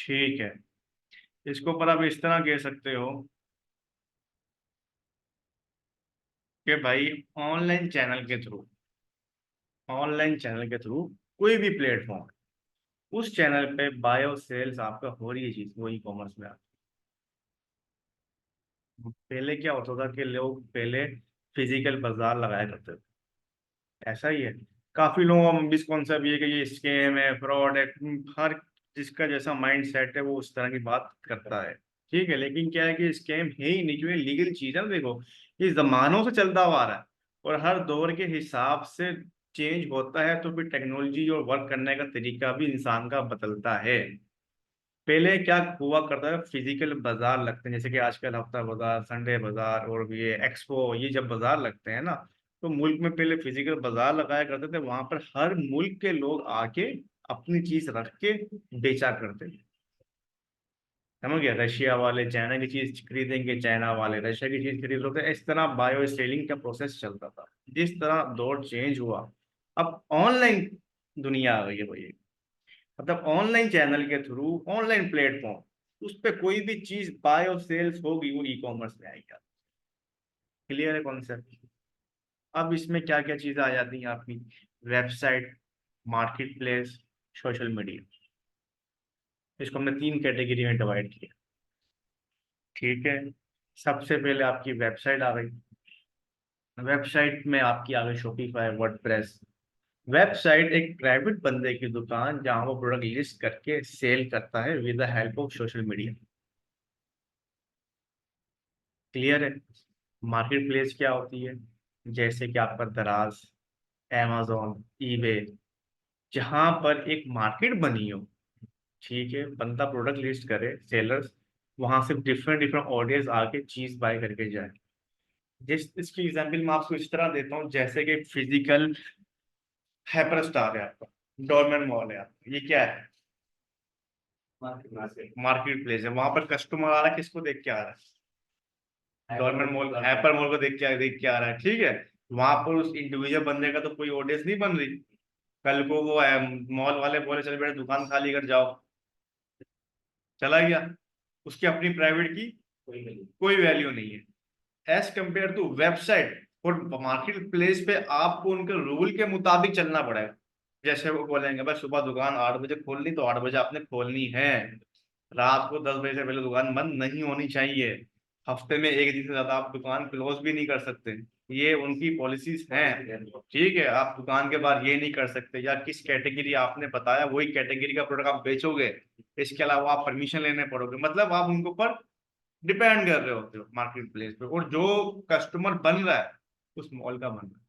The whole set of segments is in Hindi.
ठीक है, इसको पर आप इस तरह कह सकते हो कि भाई ऑनलाइन चैनल के थ्रू कोई भी प्लेटफॉर्म, उस चैनल पे बाय और सेल्स आपका हो रही है चीज, वो ई कॉमर्स में पहले क्या होता था कि लोग पहले फिजिकल बाजार लगाया करते थे, ऐसा ही है। काफी लोगों का मिसकॉन्सेप्ट ये है कि ये स्कैम है, फ्रॉड है। हर जिसका जैसा माइंड सेट है वो उस तरह की बात करता है। ठीक है, लेकिन क्या है कि स्कैम है ही नहीं, क्योंकि लीगल चीज है ना। देखो, ये जमानों से चलता हुआ आ रहा है, और हर दौर के हिसाब से चेंज होता है, तो फिर टेक्नोलॉजी और वर्क करने का तरीका भी इंसान का बदलता है। पहले क्या हुआ करता है, फिजिकल बाजार लगते हैं, जैसे कि आजकल हफ्ता बाजार, संडे बाजार और ये एक्सपो, ये जब बाजार लगते हैं ना, तो मुल्क में पहले फिजिकल बाजार लगाया करते थे। वहां पर हर मुल्क के लोग आके अपनी चीज रख के बेचा करते थे। समझ गया, रशिया वाले चाइना की चीज खरीदेंगे, चाइना वाले रशिया की चीज खरीद लेते, इस तरह बायो सेलिंग का प्रोसेस चलता था। जिस तरह दौर चेंज हुआ, अब ऑनलाइन दुनिया आ गई है भाई। मतलब ऑनलाइन चैनल के थ्रू, ऑनलाइन प्लेटफॉर्म, उस पे कोई भी चीज बाय और सेल्स होगी वो ई कॉमर्स में आएगी। क्लियर है कॉन्सेप्ट? अब इसमें क्या क्या चीजें आ जाती हैं आपकी, website, market place, social media. इसको हमने तीन कैटेगरी में डिवाइड किया। ठीक है, सबसे पहले आपकी वेबसाइट आ गई। वेबसाइट में आपकी आ गई शॉपिफाई, वर्डप्रेस। वेबसाइट एक प्राइवेट बंदे की दुकान जहां वो प्रोडक्ट लिस्ट करके सेल करता है with the help of social media. Clear है? मार्केट प्लेस क्या होती है, जैसे कि आपका दराज, amazon, ईबे, जहां पर एक मार्केट बनी हो। ठीक है, बंदा प्रोडक्ट लिस्ट करे, सेलर्स, वहां से डिफरेंट डिफरेंट ऑडियंस आके चीज बाय करके जाए। जिस इसकी एग्जांपल मैं आपको इस तरह देता हूँ, जैसे कि फिजिकल हाइपर स्टार है आपका, डोरमेन मॉल है आपका, ये क्या है? मार्केट प्लेस है। वहां पर कस्टमर आ रहा है, किसको देख के आ रहा है? डोरमेन मॉल, हाइपर मॉल को देख के आ रहा है। ठीक है, वहां पर उस इंडिविजुअल बंदे का तो कोई ऑडियंस नहीं बन रही। कल को वो मॉल वाले बोले चल बेटा दुकान खाली कर जाओ, चला गया, उसकी अपनी प्राइवेट की कोई वैल्यू नहीं है। एज कंपेयर टू वेबसाइट और मार्केट प्लेस पे आपको उनके रूल के मुताबिक चलना पड़ेगा। जैसे वो बोलेंगे भाई सुबह दुकान 8 बजे खोलनी, तो 8 बजे आपने खोलनी है। रात को 10 बजे से पहले दुकान बंद नहीं होनी चाहिए। हफ्ते में एक दिन से ज्यादा आप दुकान क्लोज भी नहीं कर सकते, ये उनकी पॉलिसीज हैं। ठीक है, आप दुकान के बाहर ये नहीं कर सकते, या किस कैटेगरी आपने बताया वही कैटेगरी का प्रोडक्ट आप बेचोगे। इसके अलावा आप परमिशन लेने पड़ोगे, मतलब आप उनके ऊपर डिपेंड कर रहे होते हो मार्केट प्लेस पे। और जो कस्टमर बन रहा है उस मॉल का बन रहा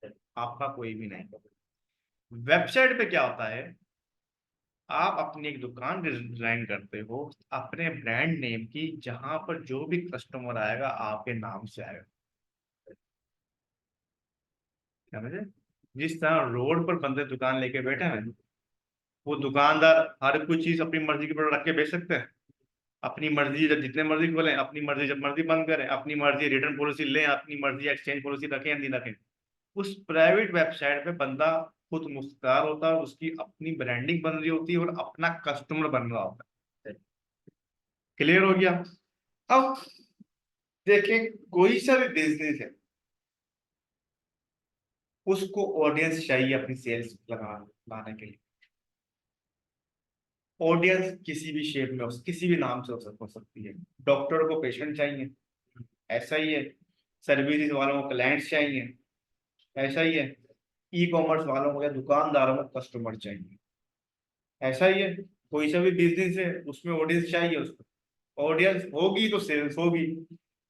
है, आपका कोई भी नहीं। वेबसाइट पे क्या होता है, आप अपनी एक दुकान डिजाइन करते हो अपने ब्रांड नेम की, जहां पर जो भी कस्टमर आएगा आपके नाम से आएगा। समझे? जिस तरह रोड पर बंदे दुकान लेके बैठे हैं, वो दुकानदार हर कुछ चीज अपनी मर्जी के प्रोडक्ट रख के बेच सकते हैं। अपनी मर्जी जब जितने मर्जी खोलें, अपनी मर्जी जब मर्जी बंद करें, अपनी मर्जी रिटर्न पॉलिसी लें, अपनी मर्जी एक्सचेंज पॉलिसी रखें या नहीं रखें। उस प्राइवेट वेबसाइट पे बंदा खुद मुख्तार होता है, उसकी अपनी ब्रांडिंग बन रही होती है और अपना कस्टमर बन रहा होता है। क्लियर हो गया? अब देखें, कोई सा भी बिजनेस है, उसको ऑडियंस चाहिए अपनी सेल्स लाने के लिए। ऑडियंस किसी भी शेप में किसी भी नाम से हो सकती है। डॉक्टर को पेशेंट चाहिए, ऐसा ही है। सर्विसेज वालों को क्लाइंट्स चाहिए, ऐसा ही है। ई कॉमर्स वालों को या दुकानदारों को कस्टमर चाहिए, ऐसा ही है। कोई सा भी बिजनेस है उसमें ऑडियंस चाहिए, उसको ऑडियंस होगी तो सेल्स होगी।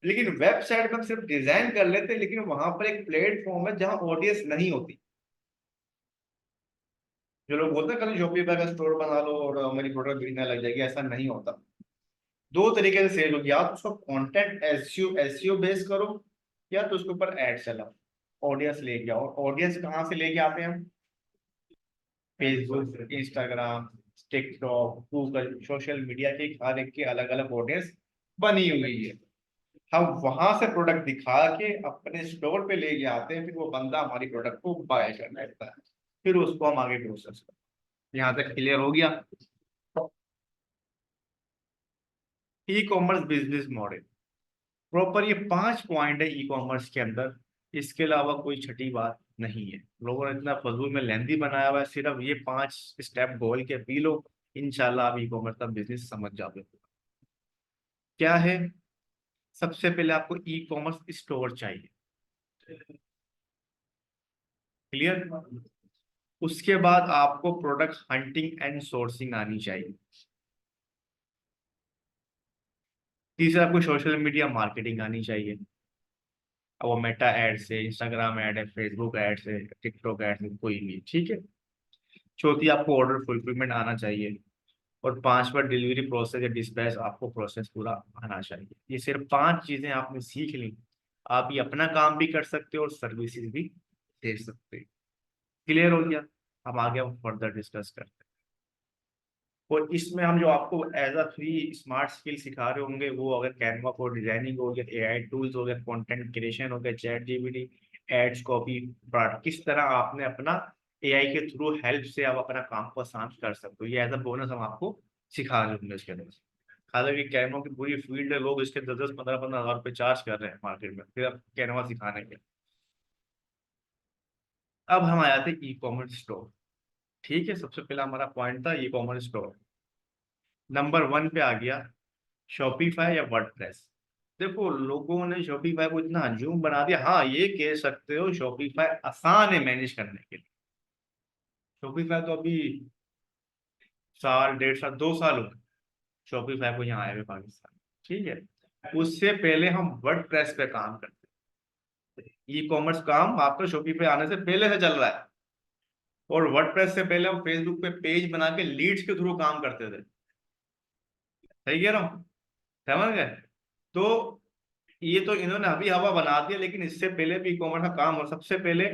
लेकिन वेबसाइट पर हम सिर्फ डिजाइन कर लेते हैं, लेकिन वहां पर एक प्लेटफॉर्म है जहां ऑडियंस नहीं होती। जो लोग बोलते हैं कल शॉपिफाई का स्टोर बना लो और हमारी प्रोडक्ट बिकने लग जाएगी, ऐसा नहीं होता। दो तरीके से सेल होगी, या तो उसको कंटेंट एसईओ बेस करो, या तो उसके ऊपर एड चलाओ, ऑडियंस लेके आओ। ऑडियंस कहाँ से लेके आते हैं हम? Facebook, Instagram, TikTok, Google, social media के हर एक की अलग अलग ऑडियंस बनी हुई है। हम वहां से प्रोडक्ट दिखा के अपने स्टोर पे लेके आते हैं, फिर वो बंदा हमारी प्रोडक्ट को बाय करने लगता है, फिर उसको हम आगे प्रोसेस करते हैं। यहाँ तक क्लियर हो गया? E commerce business model, proper ये 5 पॉइंट है ई कॉमर्स के अंदर। इसके अलावा कोई छठी बात नहीं है। लोगों ने इतना फजूल में लेंदी बनाया हुआ है, सिर्फ ये 5 स्टेप बोल के पी लो, इंशाल्लाह आप ई कॉमर्स का बिजनेस समझ जाओगे। क्या है? सबसे पहले आपको ई कॉमर्स स्टोर चाहिए, क्लियर। उसके बाद आपको प्रोडक्ट हंटिंग एंड सोर्सिंग आनी चाहिए। तीसरा, आपको सोशल मीडिया मार्केटिंग आनी चाहिए। अब वो मेटा एड्स है, इंस्टाग्राम एड है, फेसबुक एड्स है, टिकटॉक एड्स है, कोई भी, ठीक है। चौथी, आपको ऑर्डर फुलफिलमेंट आना चाहिए। और पांचवा, डिलीवरी प्रोसेस या डिस्पैच आपको प्रोसेस पूरा आना चाहिए। ये सिर्फ 5 चीजें आपने सीख ली, आप ये अपना काम भी कर सकते हो और सर्विसेज भी दे सकते हो। क्लियर हो गया? हम आगे हम फर्दर डिस्कस करते हैं। और इसमें हम जो आपको as a free smart skill सिखा रहे होंगे, वो अगर कैनवा फॉर डिजाइनिंग हो गया, एआई टूल्स हो गया, कंटेंट क्रिएशन हो गया, चैट जीपीटी, एड्स, कॉपी, किस तरह आपने अपना एआई के थ्रू हेल्प से आप अपना काम को आसान कर सकते हो, ये एज अ बोनस हम आपको सिखा रहे होंगे इसके अंदर। हालांकि कैनवा की पूरी फील्ड है, लोग इसके 10-10, 15-15 हज़ार रुपये चार्ज कर रहे हैं मार्केट में, फिर अब कैनवा सिखाने के। अब हम आए थे ई कॉमर्स स्टोर, ठीक है। सबसे पहला हमारा पॉइंट था ई कॉमर्स स्टोर। नंबर 1 पे आ गया शॉपिफाई या वर्डप्रेस। देखो, लोगों ने शॉपिफाई को इतना हजूम बना दिया, हाँ ये कह सकते हो शॉपिफाई आसान है मैनेज करने के लिए। शॉपिफाई तो अभी साल, 1.5 साल, 2 साल हो गए शॉपिफाई को यहाँ आए हुए पाकिस्तान, ठीक है। उससे पहले हम वर्डप्रेस पे काम करते थे। ई कॉमर्स काम आपका शॉपिफाई आने से पहले से चल रहा है। और वर्डप्रेस से पहले हम फेसबुक पे पेज बना के लीड्स के थ्रू काम करते थे। सही कह रहा हूँ? समझ गए? तो ये तो इन्होंने अभी हवा बना दिया, लेकिन इससे पहले भी ई कॉमर्स का काम, और सबसे पहले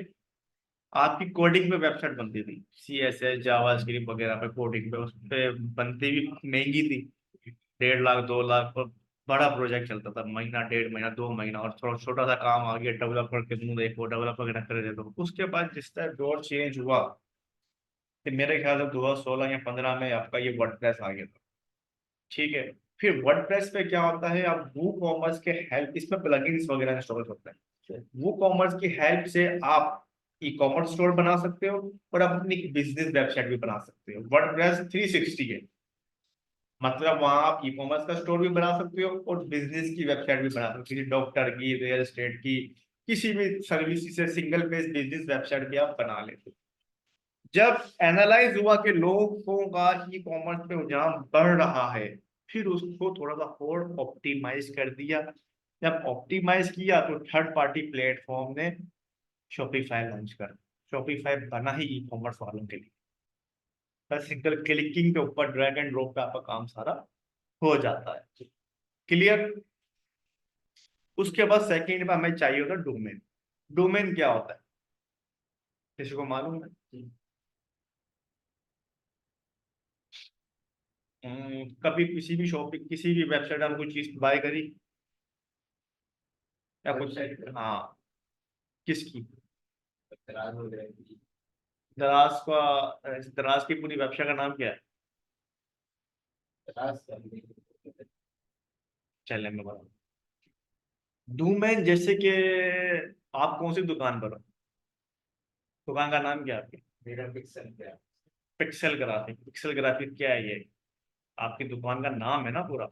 आपकी कोडिंग पे वेबसाइट बनती थी, CSS जावास्क्रिप्ट वगैरह पे कोडिंग पे, उस पे बनती भी महंगी थी, 1.5 लाख 2 लाख पर। बड़ा प्रोजेक्ट चलता था, महीना, 1.5 महीना, 2 महीना, और थोड़ा छोटा सा काम आ गया, डेवलपर के मुंह देखो, डेवलपर के नखरे देखो। उसके बाद जिस तरह दौर चेंज हुआ, कि मेरे ख्याल से 2016 या 15 में आपका ये वर्डप्रेस आ गया था, ठीक है। फिर वर्डप्रेस पे क्या होता है, आप वो कॉमर्स के हेल्प, इसमें प्लगइन्स वगैरह इंस्टॉल होते हैं, वो कॉमर्स की हेल्प से आप ई कॉमर्स स्टोर बना सकते हो, और आप अपनी बिजनेस वेबसाइट भी बना सकते हो। वर्डप्रेस 360 है, मतलब वहां आप ई कॉमर्स का स्टोर भी बना सकते हो और बिजनेस की वेबसाइट भी बना सकते हो, किसी डॉक्टर की, रियल एस्टेट की, किसी भी सर्विस से सिंगल पेज बिजनेस वेबसाइट भी आप बना लेते हो। जब एनालाइज हुआ कि लोगों का ई कॉमर्स पे रुझान बढ़ रहा है, फिर उसको थोड़ा सा और ऑप्टिमाइज कर दिया। जब ऑप्टिमाइज किया तो थर्ड पार्टी प्लेटफॉर्म ने शॉपिफाई लॉन्च कर। शॉपिफाई बना ही ई कॉमर्स वालों के लिए, बस सिंगल क्लिकिंग के ऊपर ड्रैग एंड ड्रॉप पे आपका काम सारा हो जाता है। क्लियर? उसके बाद सेकंड में हमें चाहिए होता है डोमेन। डोमेन क्या होता है, किसी को मालूम है? कभी किसी भी शॉपिंग, किसी भी वेबसाइट हम कोई चीज बाय करी या कुछ, हाँ, किसकी? दराज का, दराज की पूरी वेबसाइट का नाम क्या है? चले मैं बताऊँ। डोमेन जैसे कि आप कौन सी दुकान पर हो, दुकान का नाम क्या है आपकी? मेरा पिक्सल क्या? Pixel graphic. पिक्सल ग्राफिक क्या है ये? आपकी दुकान का नाम है ना पूरा।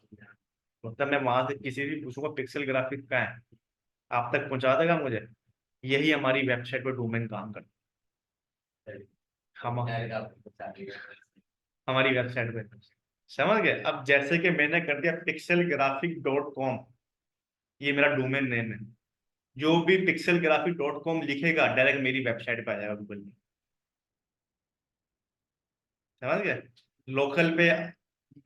मतलब मैं वहां से किसी भी पूछूंगा पिक्सल ग्राफिक का है, आप तक पहुंचा देगा मुझे। यही हमारी वेबसाइट पर डोमेन काम करता है। हम हमारी वेबसाइट पे, समझ गए? अब जैसे कि मैंने कर दिया pixelgraphic.com, ये मेरा डोमेन नेम है। जो भी pixelgraphic.com लिखेगा डायरेक्ट मेरी वेबसाइट पे आ जाएगा गूगल में। समझ गए? लोकल पे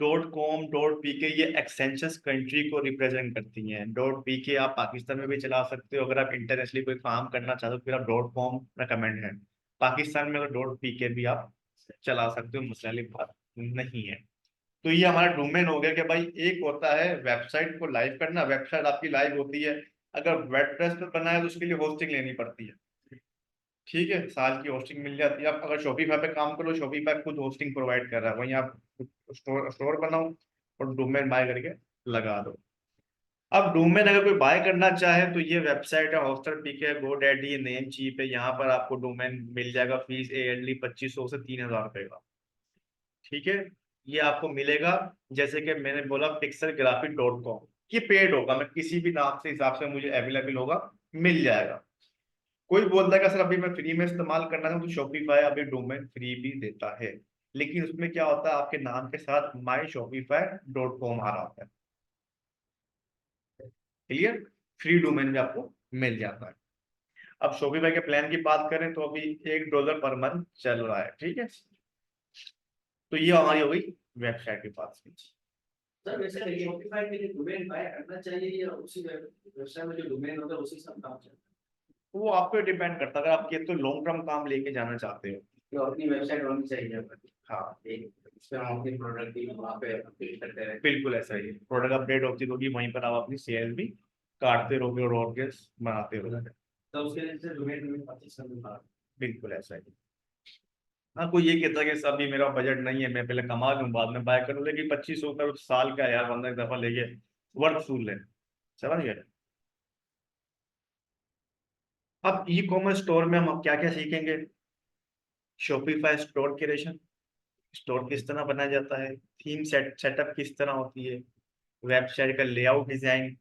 .com, .pk ये एक्सटेंशंस कंट्री को रिप्रेजेंट करती हैं। .pk आप पाकिस्तान में भी चला सकते हो, अगर आप इंटरनेशनली कोई काम करना चाहते हो फिर आप .com रिकमेंड है। पाकिस्तान में तो .pk भी आप चला सकते हो, मसले वाली बात नहीं है। तो ये हमारा डोमेन हो गया कि भाई, एक होता है वेबसाइट को लाइव करना, वेबसाइट आपकी लाइव होती है, अगर वर्डप्रेस पर बना है तो उसके लिए होस्टिंग लेनी पड़ती है, ठीक है, साल की होस्टिंग मिल जाती है। आप अगर शॉपिफाई पे काम करो, शॉपिफाई खुद होस्टिंग प्रोवाइड कर रहा है, वहीं आप स्टोर स्टोर बनाओ और डोमेन बाय करके लगा दो। अब डोमेन अगर कोई बाय करना चाहे तो ये वेबसाइट है हॉस्टर पिक है, GoDaddy, नेम चीप है, यहाँ पर आपको डोमेन मिल जाएगा फीस ईयरली 2500 से 3000 रुपए का। ठीक है, ये आपको मिलेगा। जैसे कि मैंने बोला pixelgraphic.com, ये पेड होगा, मैं किसी भी नाम से हिसाब से मुझे अवेलेबल होगा, मिल जाएगा। कोई बोलता है कि सर अभी मैं फ्री में इस्तेमाल करना चाहूँ तो शॉपिफाई अभी डोमेन फ्री भी देता है, लेकिन उसमें क्या होता है आपके नाम के साथ myshopify.com आ रहा होता है। क्लियर, फ्री डोमेन भी आपको मिल जाता है। अब शॉपिफाई के प्लान की बात करें तो अभी $1 पर मंथ चल रहा है। ठीक है, तो ये हमारी हो गई वेबसाइट के पास की। सर वैसे शॉपिफाई के लिए डोमेन बाय करना चाहिए या उसी वेबसाइट में जो डोमेन होता है उसी से हम काम चलता तो वो आप पे डिपेंड करता है, अगर आप ये तो लॉन्ग टर्म काम लेके जाना चाहते हो है तो अपनी वेबसाइट होनी चाहिए अपनी। हाँ एक इस पे हम अपनी प्रोडक्ट की वहाँ पे अपडेट करते हैं। बिल्कुल ऐसा ही है, प्रोडक्ट अपडेट होती होगी वहीं पर आप अपनी सेल भी काटते रहोगे और ऑर्गेस बनाते रहोगे। तो उसके लिए से डोमेन परचेज करना। बिल्कुल ऐसा ही। हाँ, कोई ये कहता है कि अभी मेरा बजट नहीं है, मैं पहले कमा लूं बाद में बाय करूं, लेकिन 2500 का साल का यार बंदा एक दफा लेके वर्थ फूल है। समझ गए। अब ई कॉमर्स स्टोर में हम क्या क्या सीखेंगे? शॉपिफाई स्टोर क्रिएशन, स्टोर किस तरह बनाया जाता है, थीम सेटअप किस तरह होती है, वेबसाइट का layout design,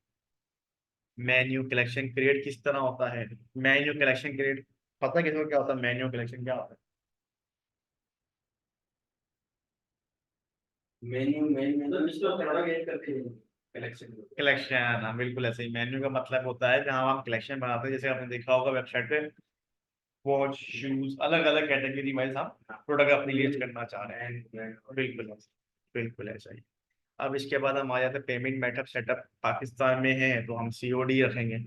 menu collection create किस तरह होता है। मेन्यू कलेक्शन क्रिएट पता है किसको क्या होता है? मेन्यू कलेक्शन क्या होता है? मेन्यू मेन्यू तो इसको प्रोडक्ट ऐड करते हैं कलेक्शन। कलेक्शन, हाँ बिल्कुल ऐसे ही। मेन्यू का मतलब होता है जहाँ हम कलेक्शन बनाते हैं, जैसे आपने देखा होगा वेबसाइट पे वॉच शूज अलग अलग कैटेगरी वाइज हम प्रोडक्ट अपनी लिस्ट करना चाह रहे हैं। बिल्कुल, बिल्कुल ऐसा ही। अब इसके बाद हम आ जाते हैं पेमेंट मेथड सेटअप, पाकिस्तान में है तो हम COD रखेंगे।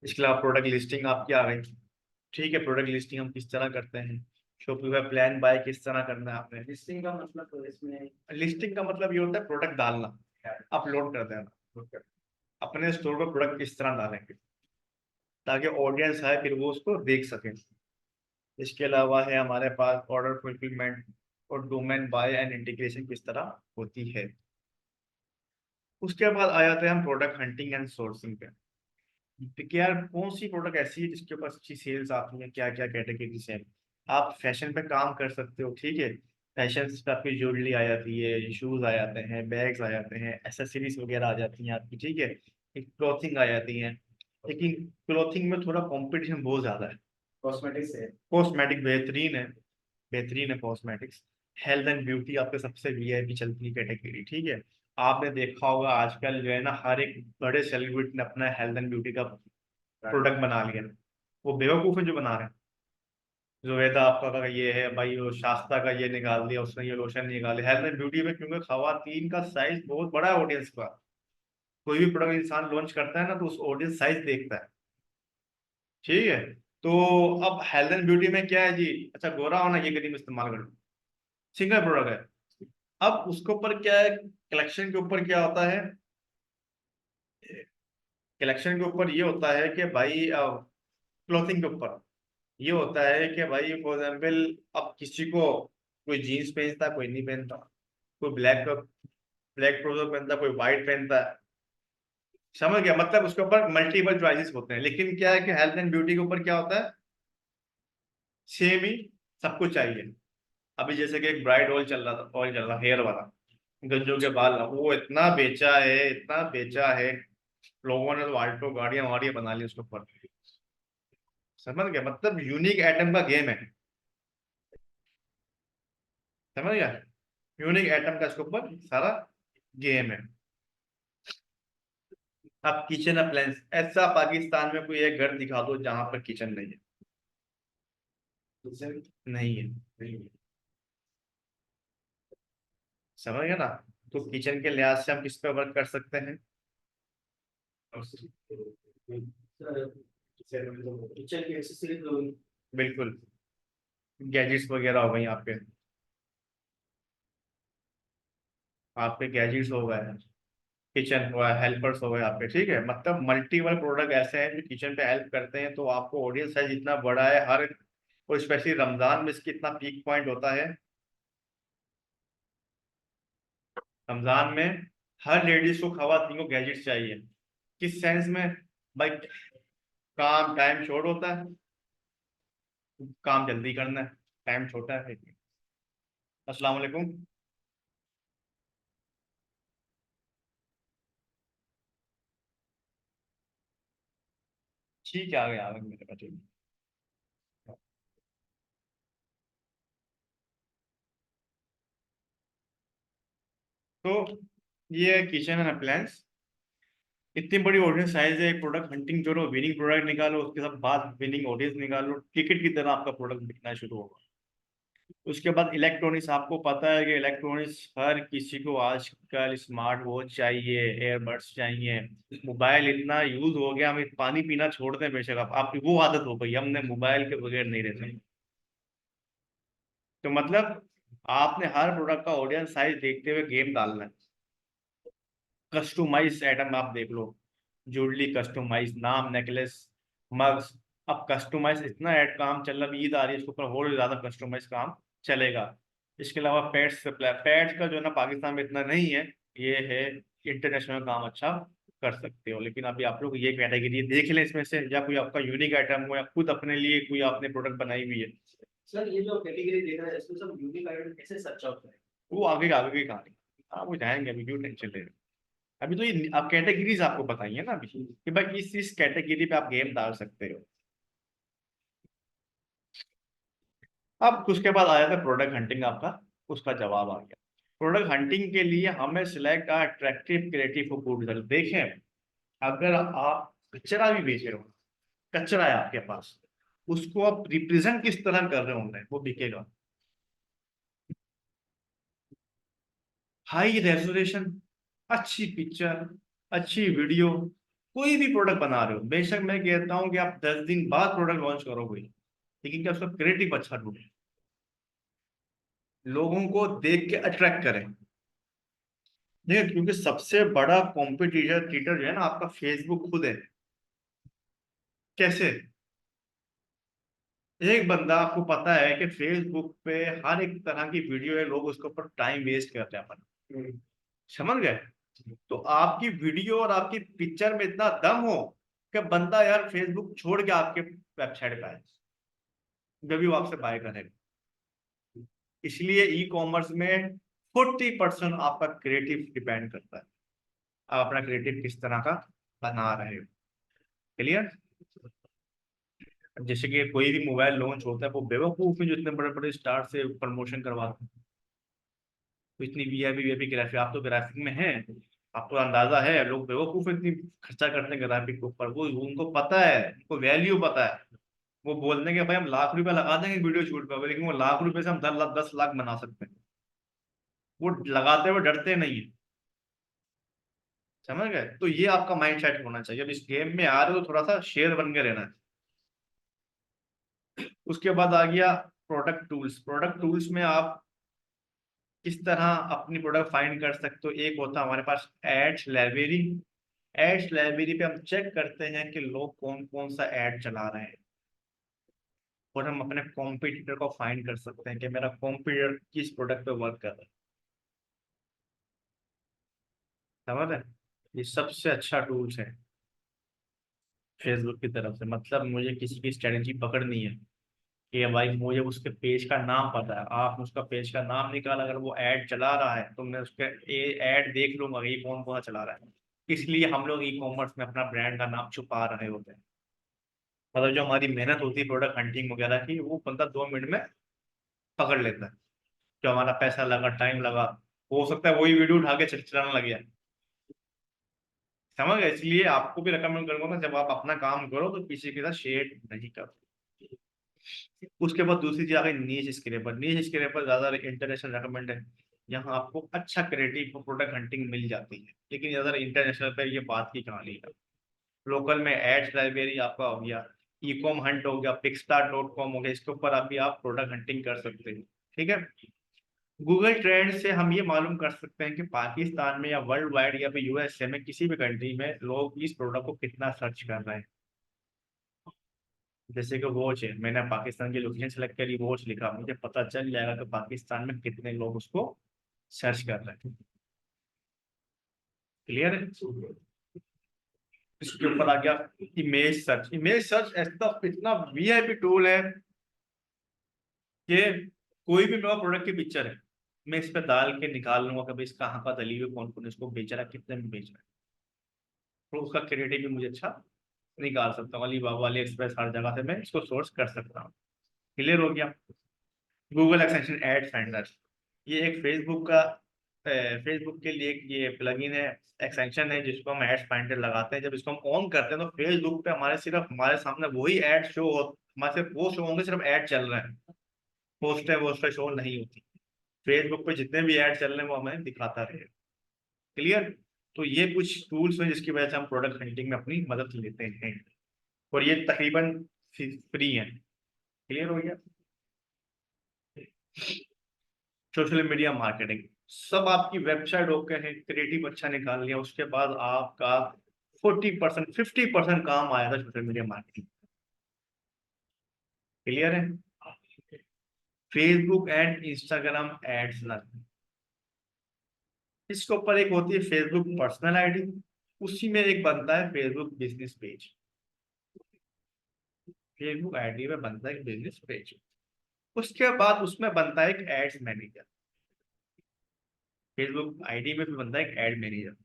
इसके अलावा प्रोडक्ट लिस्टिंग आपकी आ गई। ठीक है, प्रोडक्ट लिस्टिंग हम किस तरह करते हैं, शॉपिफाई प्लान बाय किस तरह करना है आपने। लिस्टिंग का मतलब तो इसमें लिस्टिंग का मतलब ये होता है प्रोडक्ट डालना, अपलोड कर देना, अपने स्टोर पर प्रोडक्ट किस तरह डालेंगे ताकि ऑडियंस है फिर वो उसको देख सके। इसके अलावा है हमारे पास ऑर्डर फुलफिलमेंट और डोमेन बाय एंड इंटीग्रेशन किस तरह होती है। उसके बाद आ जाते हैं हम प्रोडक्ट हंटिंग एंड सोर्सिंग पे कि यार कौन सी प्रोडक्ट ऐसी है जिसके ऊपर अच्छी सेल्स आती है, क्या क्या कैटेगरी से। आप फैशन पे काम कर सकते हो, ठीक है, फैशन पे आपकी ज्वेलरी आ जाती है, शूज आ जाते हैं, बैग्स आ जाते हैं, एसेसरीज वगैरह आ जाती हैं आपकी, ठीक है, एक क्लॉथिंग आ जाती है। लेकिन क्लॉथिंग में थोड़ा कंपटीशन बहुत ज्यादा है। कॉस्मेटिक्स है। कॉस्मेटिक बेहतरीन है, बेहतरीन है कॉस्मेटिक्स। हेल्थ एंड ब्यूटी आपके सबसे VIP चलती है कैटेगरी, ठीक है। आपने देखा होगा आजकल जो है ना हर एक बड़े सेलिब्रिटी ने अपना हेल्थ एंड ब्यूटी का प्रोडक्ट बना लिया। वो बेवकूफ है जो बना रहे हैं। जोवेदा आपका का ये है भाई, वो शास्ता का ये निकाल दिया उसने, ये लोशन निकाले हेल्थ एंड ब्यूटी में, क्योंकि खवातीन का साइज बहुत बड़ा है ऑडियंस का। कोई भी प्रोडक्ट इंसान लॉन्च करता है ना तो उस ऑडियंस साइज देखता है। ठीक है, तो अब हेल्थ एंड ब्यूटी में क्या है जी, अच्छा गोरा होना ये क्रीम इस्तेमाल करो, सिंगल प्रोडक्ट है। अब उसके ऊपर क्या है, कलेक्शन के ऊपर क्या होता है, कलेक्शन के ऊपर ये होता है कि भाई क्लोथिंग के ऊपर ये होता है कि भाई फॉर एग्जाम्पल अब किसी को कोई जीन्स पहनता है, कोई नहीं पहनता, कोई ब्लैक ब्लैक ट्राउजर पहनता है, कोई व्हाइट पहनता है। समझ गया, मतलब उसके ऊपर मल्टीपल चॉइसेस होते हैं। लेकिन क्या है कि हेल्थ एंड ब्यूटी के ऊपर क्या होता है, सेम ही सब कुछ चाहिए। अभी जैसे कि एक ब्राइड ऑयल चल रहा हेयर वाला, गंजों के बाल, वो इतना बेचा है, इतना बेचा है, लोगों ने तो आल्टो गाड़ियां वाड़ियां बना ली उसके ऊपर। समझ गया, मतलब यूनिक आइटम का गेम है। समझ गया, यूनिक आइटम का इसके ऊपर सारा गेम है। अब किचन अप्लायंस, ऐसा पाकिस्तान में कोई एक घर दिखा दो जहां पर किचन नहीं है। किचन नहीं है, नहीं है। समझ गया ना। तो किचन के लिहाज से हम किस पे वर्क कर सकते हैं? किचन की एक्सेसरीज बिल्कुल, गैजेट्स वगैरह हो गई आपके, आपके गैजेट्स हो गए, किचन हुआ, हेल्पर्स हो गए आपके, ठीक है, मतलब मल्टीपल प्रोडक्ट ऐसे हैं जो किचन पे हेल्प करते हैं। तो आपको ऑडियंस साइज इतना बड़ा है हर, और स्पेशली रमजान में इसकी इतना पीक पॉइंट होता है। रमजान में हर लेडीज को, खवातीन को गैजेट चाहिए। किस सेंस में? भाई काम टाइम शॉर्ट होता है, काम जल्दी करना है, टाइम छोटा है। अस्सलाम वालेकुम। ठीक है, आ गए मेरे पास, ठीक है। तो ये किचन एंड अप्लायंस, इतनी बड़ी ऑडियंस साइज है, एक प्रोडक्ट हंटिंग जोड़ो, विनिंग प्रोडक्ट निकालो, उसके साथ बाद विनिंग ऑडियंस निकालो, टिकट की तरह आपका प्रोडक्ट बिकना शुरू होगा। उसके बाद इलेक्ट्रॉनिक्स, आपको पता है कि इलेक्ट्रॉनिक्स हर किसी को आजकल स्मार्ट वॉच चाहिए, एयरबड्स चाहिए, मोबाइल इतना यूज हो गया, हम पानी पीना छोड़ते हैं बेशक, आप आपकी वो आदत हो गई, हमने मोबाइल के बगैर नहीं रहते। तो मतलब आपने हर प्रोडक्ट का ऑडियंस साइज देखते हुए गेम डालना है। कस्टमाइज आइटम आप देख लो, ज्वेलरी कस्टमाइज, नाम, नेकलेस, मग्स। अब कस्टमाइज इतना ऐड काम चल रहा है, ईद आ रही है, इसके ऊपर और ज्यादा कस्टमाइज काम चलेगा। इसके अलावा पेट्स सप्लाई, पेट्स का जो है ना पाकिस्तान में इतना नहीं है, ये है इंटरनेशनल काम अच्छा कर सकते हो। लेकिन अभी आप लोग ये कैटेगरी देख लें इसमें से, या कोई आपका यूनिक आइटम हो, या खुद अपने लिए कोई आपने प्रोडक्ट बनाई हुई है। सर ये जो कैटेगरी देख रहा है इसमें सब यूनिक आइटम कैसे सर्च आउट करें? वो आगे आगे की कहानी, आप वो जाएंगे, अभी क्यों टेंशन ले रहे हो। अभी तो ये आप कैटेगरीज आपको बताइए ना अभी, कि भाई इस कैटेगरी पे आप गेम डाल सकते हो। अब उसके बाद आ जाता है प्रोडक्ट हंटिंग आपका, उसका जवाब आ गया। प्रोडक्ट हंटिंग के लिए हमें सिलेक्ट अट्रैक्टिव क्रिएटिव प्रपोजल। देखें, अगर आप कचरा भी बेच रहे हो, कचरा है आपके पास, उसको आप रिप्रेजेंट किस तरह कर रहे होंगे, वो बिकेगा। हाई रेजोल्यूशन, अच्छी पिक्चर, अच्छी वीडियो, कोई भी प्रोडक्ट बना रहे हो, बेशक मैं कहता हूं कि आप 10 दिन बाद प्रोडक्ट लॉन्च करोगे, लेकिन क्या उसका क्रिएटिव अच्छा ढूंढे, लोगों को देख के अट्रैक्ट करें। देखिए, क्योंकि सबसे बड़ा कॉम्पिटिटर टीटर जो है ना आपका, फेसबुक खुद है। कैसे? एक बंदा, आपको पता है कि फेसबुक पे हर एक तरह की वीडियो है, लोग उसके ऊपर टाइम वेस्ट करते हैं अपन, समझ गए? तो आपकी वीडियो और आपकी पिक्चर में इतना दम हो कि बंदा यार फेसबुक छोड़ के आपके वेबसाइट पे आए, जब भी वो आपसे बाय करेगा। इसलिए ई कॉमर्स में 40% आपका क्रिएटिव डिपेंड करता है, आप अपना क्रिएटिव किस तरह का बना रहे हो। क्लियर? जैसे कि कोई भी मोबाइल लॉन्च होता है, वो बेवकूफ में जो इतने बड़े बड़े स्टार से प्रमोशन करवाते हैं, तो इतनी वीआईपी ग्राफिक, आप तो ग्राफिक में हैं, आपको अंदाजा है, लोग बेवकूफ इतनी खर्चा करते हैं ग्राफिक के ऊपर, वो उनको पता है, उनको वैल्यू पता है। वो बोल देंगे भाई हम लाख रुपए लगा देंगे वीडियो शूट पे, लेकिन वो लाख रुपए से हम 10 लाख 10 लाख बना सकते हैं, वो लगाते हुए डरते नहीं है। समझ गए? तो ये आपका माइंड सेट होना चाहिए, अब इस गेम में आ रहे हो, थोड़ा सा शेर बन के रहना है। उसके बाद आ गया प्रोडक्ट टूल्स। प्रोडक्ट टूल्स में आप किस तरह अपनी प्रोडक्ट फाइंड कर सकते हो। एक होता है हमारे पास एड्स लाइब्रेरी। एड्स लाइब्रेरी पे हम चेक करते हैं कि लोग कौन कौन सा एड चला रहे हैं, और हम अपने कॉम्पिटिटर को फाइंड कर सकते हैं कि मेरा कॉम्पिटिटर किस प्रोडक्ट पे वर्क कर रहा है। समझ रहे हैं? ये सबसे अच्छा टूल्स है फेसबुक की तरफ से। मतलब मुझे किसी की स्ट्रेटेजी पकड़नी है कि भाई मुझे उसके पेज का नाम पता है, आप उसका पेज का नाम निकाल, अगर वो ऐड चला रहा है तो मैं उसके ऐड देख लूंगा कि ये कौन कौन सा चला रहा है। इसलिए हम लोग ई कॉमर्स में अपना ब्रांड का नाम छुपा रहे होते हैं। मतलब जो हमारी मेहनत होती है प्रोडक्ट हंटिंग वगैरह की, वो बंदा 2 मिनट में पकड़ लेता है। जो हमारा पैसा लगा, टाइम लगा, हो सकता है वही वीडियो उठा के चलाने लग गया। समझ गए? इसलिए आपको भी रिकमेंड करूंगा, जब आप अपना काम करो तो किसी के साथ शेयर नहीं करो। उसके बाद दूसरी चीज आ गई नीश स्क्रैपर। नीश स्क्रैपर ज्यादा इंटरनेशनल रेकमेंड है, यहाँ आपको अच्छा क्रिएटिव प्रोडक्ट हंटिंग मिल जाती है, लेकिन ज्यादा इंटरनेशनल पे ये बात की कहानी है। लोकल में एड्स लाइब्रेरी आपका हो गया, ई कॉम हंट हो गया, पिक्सटार.com हो गया, इसके ऊपर अभी आप प्रोडक्ट हंटिंग कर सकते हैं। ठीक है? गूगल ट्रेंड से हम ये मालूम कर सकते हैं कि पाकिस्तान में या वर्ल्ड वाइड या फिर यूएसए में किसी भी कंट्री में लोग इस प्रोडक्ट को कितना सर्च कर रहे हैं। जैसे कि वॉच है, मैंने पाकिस्तान की लोकेशन सेलेक्ट करी, वॉच लिखा, मुझे पता चल जाएगा कि पाकिस्तान में कितने लोग उसको सर्च कर रहे हैं। क्लियर है? इसके ऊपर आ गया इमेज सर्च। इमेज सर्च ऐसा इतना वीआईपी टूल है कि कोई भी मेरा प्रोडक्ट की पिक्चर है, मैं इस पे डाल के निकाल लूंगा कभी इस कहाँ का दली हुई, कौन कौन इसको बेच रहा है, कितने में बेच रहा है, तो उसका क्रेडिट भी मुझे अच्छा निकाल सकता हूँ। अली बाबा, अली एक्सप्रेस, हर जगह से मैं इसको सोर्स कर सकता हूँ। क्लियर हो गया? गूगल एक्सटेंशन एड फाइंडर, ये एक फेसबुक का फेसबुक के लिए एक ये प्लगइन है, एक्सटेंशन है, जिसको हम एड फाइंडर लगाते हैं। जब इसको हम ऑन करते हैं तो फेसबुक पे हमारे सिर्फ हमारे सामने वही एड शो हो, हमारे सिर्फ वो शो होंगे, सिर्फ ऐड चल रहे हैं, पोस्टें वोस्टें शो नहीं होती। फेसबुक पे जितने भी ऐड चल रहे हैं वो हमें दिखाता रहेगा। क्लियर? तो ये कुछ टूल्स हैं जिसकी वजह से हम प्रोडक्ट हंटिंग में अपनी मदद लेते हैं, और ये तकरीबन फ्री है। क्लियर हो गया? सोशल मीडिया मार्केटिंग, सब आपकी वेबसाइट ओके है, क्रिएटिव अच्छा निकाल लिया, उसके बाद आपका 40% 50% काम आया था सोशल मीडिया मार्केटिंग। क्लियर है? फेसबुक एंड इंस्टाग्राम एड्स ना, इसके ऊपर एक होती है फेसबुक पर्सनल आईडी, उसी में एक बनता है Facebook business page. Facebook ID में बनता है एक बिजनेस पेज, उसके बाद उसमें बनता है एक एड्स मैनेजर। फेसबुक आईडी में भी बनता है एक एड मैनेजर।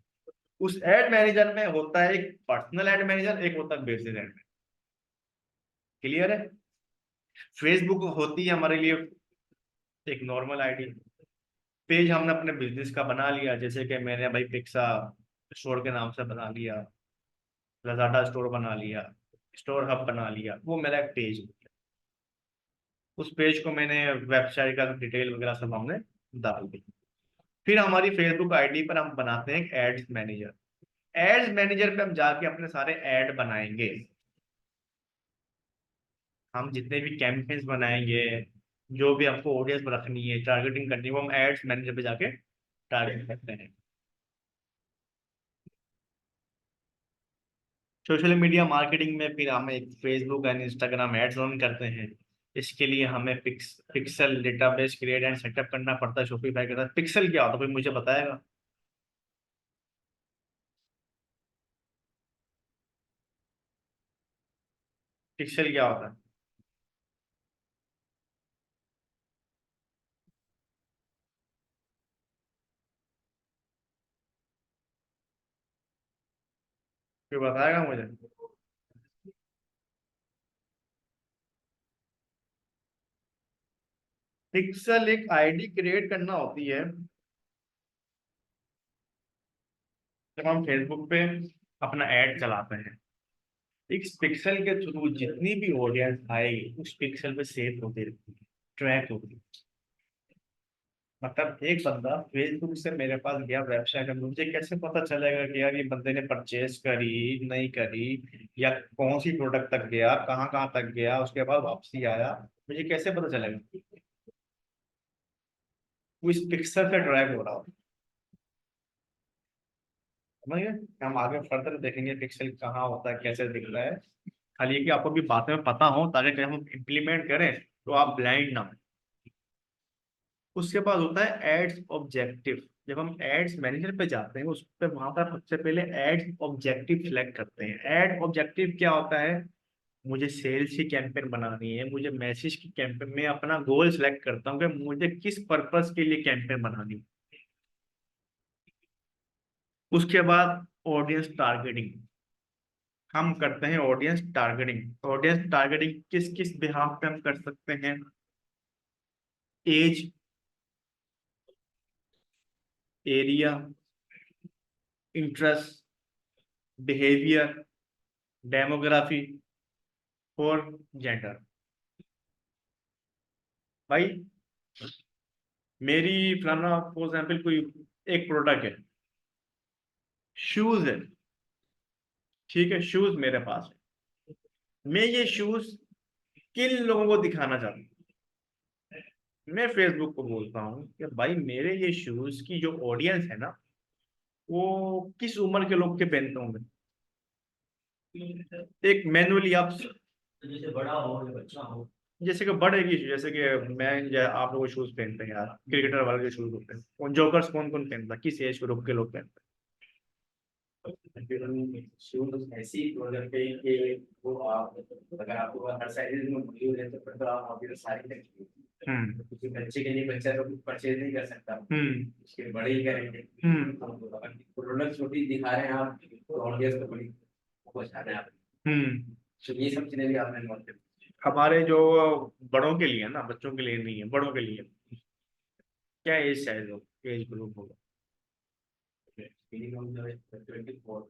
उस एड मैनेजर में होता है एक पर्सनल एड मैनेजर, एक होता है बिजनेस एड मैनेजर। क्लियर है? फेसबुक होती है हमारे लिए एक नॉर्मल आईडी, पेज हमने अपने बिजनेस का बना लिया, जैसे कि मैंने भाई पिक्सा स्टोर के नाम से बना लिया, लजाडा स्टोर बना लिया, स्टोर हब बना लिया, वो मेरा एक पेज है। उस पेज को मैंने वेबसाइट का डिटेल वगैरह सब हमने डाल दी। फिर हमारी फेसबुक आईडी पर हम बनाते हैं एड्स मैनेजर। एड्स मैनेजर पे हम जाके अपने सारे ऐड बनाएंगे, हम जितने भी कैंपेन्स बनाएंगे, जो भी हमको ऑडियंस रखनी है, टारगेटिंग करनी है, वो हम एड्स मैनेजर पे जाके टारगेट करते हैं। सोशल मीडिया मार्केटिंग में फिर हम एक Facebook and Instagram ads run करते हैं। इसके लिए हमें pixel database create and setup करना पड़ता है शॉपिफाई के साथ। पिक्सल क्या होता है, कोई मुझे बताएगा? पिक्सल क्या होता है? कोई बताएगा मुझे? पिक्सल एक आईडी क्रिएट करना होती है, जब हम फेसबुक पे अपना ऐड चलाते हैं, इस पिक्सल के थ्रू जितनी भी ऑडियंस आएगी उस पिक्सल पे सेव होती रहती है, ट्रैक होती है। मतलब एक बंदा फेसबुक से मेरे पास गया वेबसाइट में, मुझे कैसे पता चलेगा कि यार ये बंदे ने परचेज करी नहीं करी, या कौन सी प्रोडक्ट तक गया, कहाँ कहाँ तक गया, उसके बाद वापसी आया, मुझे कैसे पता चलेगा? वो इस पिक्सल से ट्रैक हो रहा हो। समझ गए? हम आगे फर्दर देखेंगे पिक्सल कहाँ होता है, कैसे दिख रहा है। खाली ये कि आपको भी बातें में पता हो, ताकि जब हम इम्प्लीमेंट करें तो आप ब्लाइंड ना हो। उसके बाद होता है एड्स ऑब्जेक्टिव। जब हम एड्स मैनेजर पे जाते हैं, उस पे वहां पर सबसे पहले एड्स ऑब्जेक्टिव सिलेक्ट करते हैं। एड ऑब्जेक्टिव क्या होता है? मुझे सेल्स की कैंपेन बनानी है, मुझे मैसेज की कैंपेन में अपना गोल सिलेक्ट करता हूँ कि मुझे किस पर्पस के लिए कैंपेन बनानी है। उसके बाद ऑडियंस टारगेटिंग, हम करते हैं ऑडियंस टारगेटिंग। ऑडियंस टारगेटिंग किस किस बिहाफ पे हम कर सकते हैं? Age, area, interest, behaviour, demography और जेंडर। भाई मेरी फलाना फॉर एग्जाम्पल कोई एक प्रोडक्ट है, शूज है, ठीक है, शूज मेरे पास है, मैं ये शूज किन लोगों को दिखाना चाहता हूँ? मैं फेसबुक को बोलता हूँ कि भाई मेरे ये शूज की जो ऑडियंस है ना, वो किस उम्र के लोग के पहनते होंगे। एक मैनुअली आप, जैसे बड़ा हो या बच्चा हो। जैसे कि बड़े की, जैसे कि मैं या आप लोग शूज पहनते हैं यार, क्रिकेटर वाले के शूज होते हैं, उन जोकर्स कौन कौन पहनता है, किस एज ग्रुप के लोग पहनते हैं? शूज ऐसी प्रोडक्ट पे कि वो आप अगर आपको हर साइज में मौजूद है तो फिर तो आप अभी सारी तक क्योंकि बच्चे के लिए बच्चा तो कुछ परचेज नहीं कर सकता, उसके बड़े ही करेंगे। अगर प्रोडक्ट छोटी दिखा रहे हैं आप तो ऑडियंस को बड़ी पहुंचा रहे हैं आप, तो ये सब चीजें भी आपने नोट कर। हमारे जो बड़ों के लिए ना, बच्चों के लिए नहीं है, बड़ों के लिए क्या एज साइज हो, एज ग्रुप होगा? मिनिमम जो है 24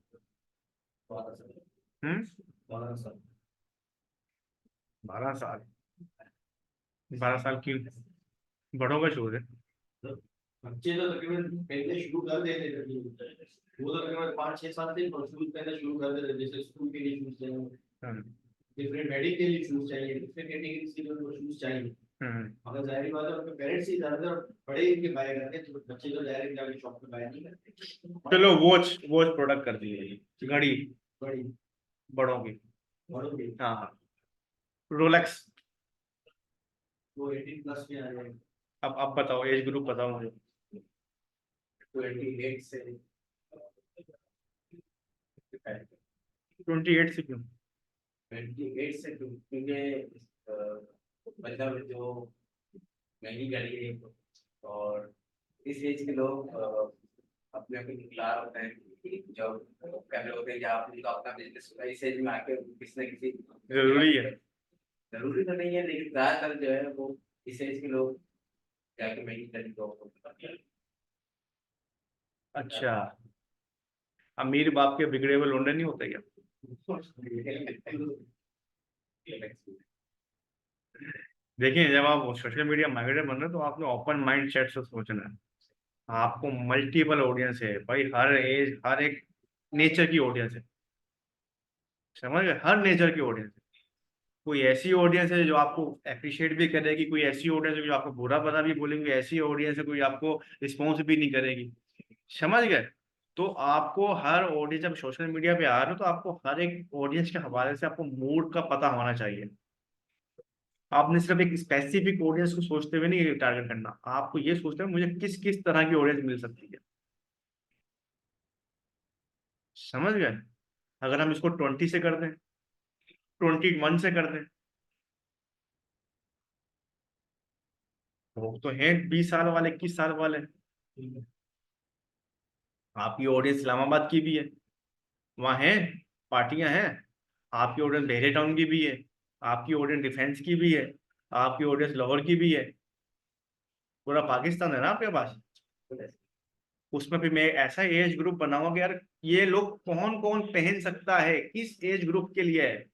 हम्म 12 साल 12 साल। 12 साल की बड़ों का शूज है। बच्चे तो तकरीबन पहले शुरू कर देते थे, वो तो तकरीबन 5-6 साल से शूज पहले शुरू कर देते थे, जैसे स्कूल के लिए शूज चाहिए, डिफरेंट वेडिंग के लिए शूज चाहिए, डिफरेंट कैटेगरी के लिए शूज चाहिए। मगर जाहिर बात है उनके पेरेंट्स ही ज्यादातर बड़े इनके बाय करते हैं, तो बच्चे तो डायरेक्ट जाके शॉप पे बाय नहीं करते। चलो वॉच वॉच प्रोडक्ट कर दिए, घड़ी बड़ी बड़ों की। बड़ों की हाँ हाँ, रोलेक्स। वो 18 प्लस में आ जाएंगे। अब बताओ एज ग्रुप बताओ मुझे। 28 से 28 से क्यों? 28 से क्योंकि मतलब जो महंगी गाड़ी है, और इस एज के लोग अपने अपने निकला होते हैं, जब पहले होते हैं जहाँ उनका अपना बिजनेस होता है, इस एज में आके किसी न किसी जरूरी है। जरूरी तो नहीं है, लेकिन ज्यादातर जो है वो इस एज के लोग जाके महंगी गाड़ी को अच्छा, अमीर बाप के बिगड़े हुए लौंडे नहीं होते क्या? देखिए, जब आप सोशल मीडिया मार्केटर बन रहे हो तो आपने ओपन माइंड सेट से सोचना है। आपको मल्टीपल ऑडियंस है भाई, हर एज हर एक नेचर की ऑडियंस है, समझ गए? हर नेचर की ऑडियंस है। कोई ऐसी ऑडियंस है जो आपको अप्रिशिएट भी करेगी, कोई ऐसी ऑडियंस है जो आपको बुरा भला भी बोलेगी, ऐसी ऑडियंस है कोई आपको रिस्पॉन्स भी नहीं करेगी, समझ गए? तो आपको हर ऑडियंस, जब सोशल मीडिया पे आ रहे हो तो आपको हर एक ऑडियंस के हवाले से आपको मूड का पता होना चाहिए। आपने सिर्फ एक स्पेसिफिक ऑडियंस को सोचते हुए नहीं टारगेट करना, आपको ये सोचना है मुझे किस किस तरह की ऑडियंस मिल सकती है, समझ गए? अगर हम इसको 20 से कर दें, 21 से कर दें, लोग तो हैं 20 साल वाले, 21 साल वाले। आपकी ऑडियंस इस्लामाबाद की भी है, वहाँ है, पार्टियां हैं। आपकी ऑडियंस बहरे टाउन की भी है, आपकी ऑडियंस डिफेंस की भी है, आपकी ऑडियंस लाहौर की भी है। पूरा पाकिस्तान है ना आपके पास। उसमें भी मैं ऐसा एज ग्रुप बनाऊंगा कि यार ये लोग कौन कौन पहन सकता है, किस एज ग्रुप के लिए है,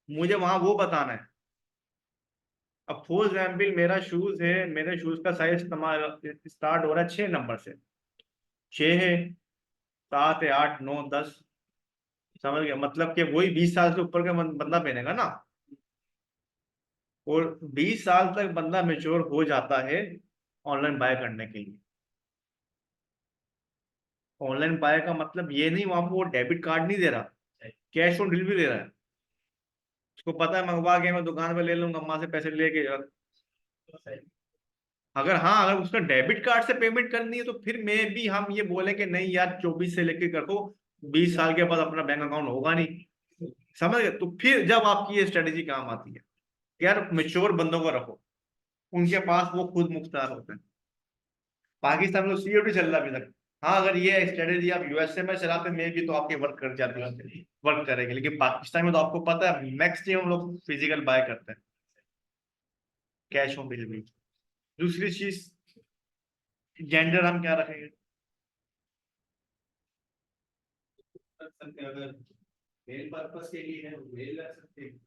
मुझे वहां वो बताना है। अब फॉर एग्जाम्पल मेरा शूज है, मेरे शूज का साइज स्टार्ट हो रहा है 6 नंबर से। 6 है, 7 है, 8, 9, 10, समझ गया? मतलब कि वही 20 साल से ऊपर का बंदा पहनेगा ना। और 20 साल तक बंदा मेच्योर हो जाता है ऑनलाइन बाय करने के लिए। ऑनलाइन बाय का मतलब ये नहीं वहां पर वो डेबिट कार्ड नहीं दे रहा, कैश ऑन डिलीवरी दे रहा है। उसको पता है मंगवा के मैं दुकान पे ले लूंगा, अम्मा से पैसे लेके। अगर हाँ, अगर उसका डेबिट कार्ड से पेमेंट करनी है तो फिर मैं भी हम ये बोले कि नहीं यार 24 से लेके रखो, 20 साल के बाद अपना बैंक अकाउंट होगा नहीं, समझ गए? तो फिर जब आपकी ये स्ट्रेटेजी काम आती है कि यार मेच्योर बंदों को रखो, उनके पास वो खुद मुख्तार होते हैं। पाकिस्तान में तो सीओडी चल रहा है अभी तक। हाँ, अगर ये स्ट्रेटेजी आप यूएसए में चलाते मे भी तो आपके वर्क कर जाती है, वर्क करेगी, लेकिन पाकिस्तान में तो आपको पता है मैक्सिमम लोग फिजिकल बाय करते हैं, कैश ऑन डिलीवरी। दूसरी चीज, जेंडर हम क्या रखेंगे? रख सकते हैं, अगर मेल पर्पस के लिए है मेल रख सकते हैं,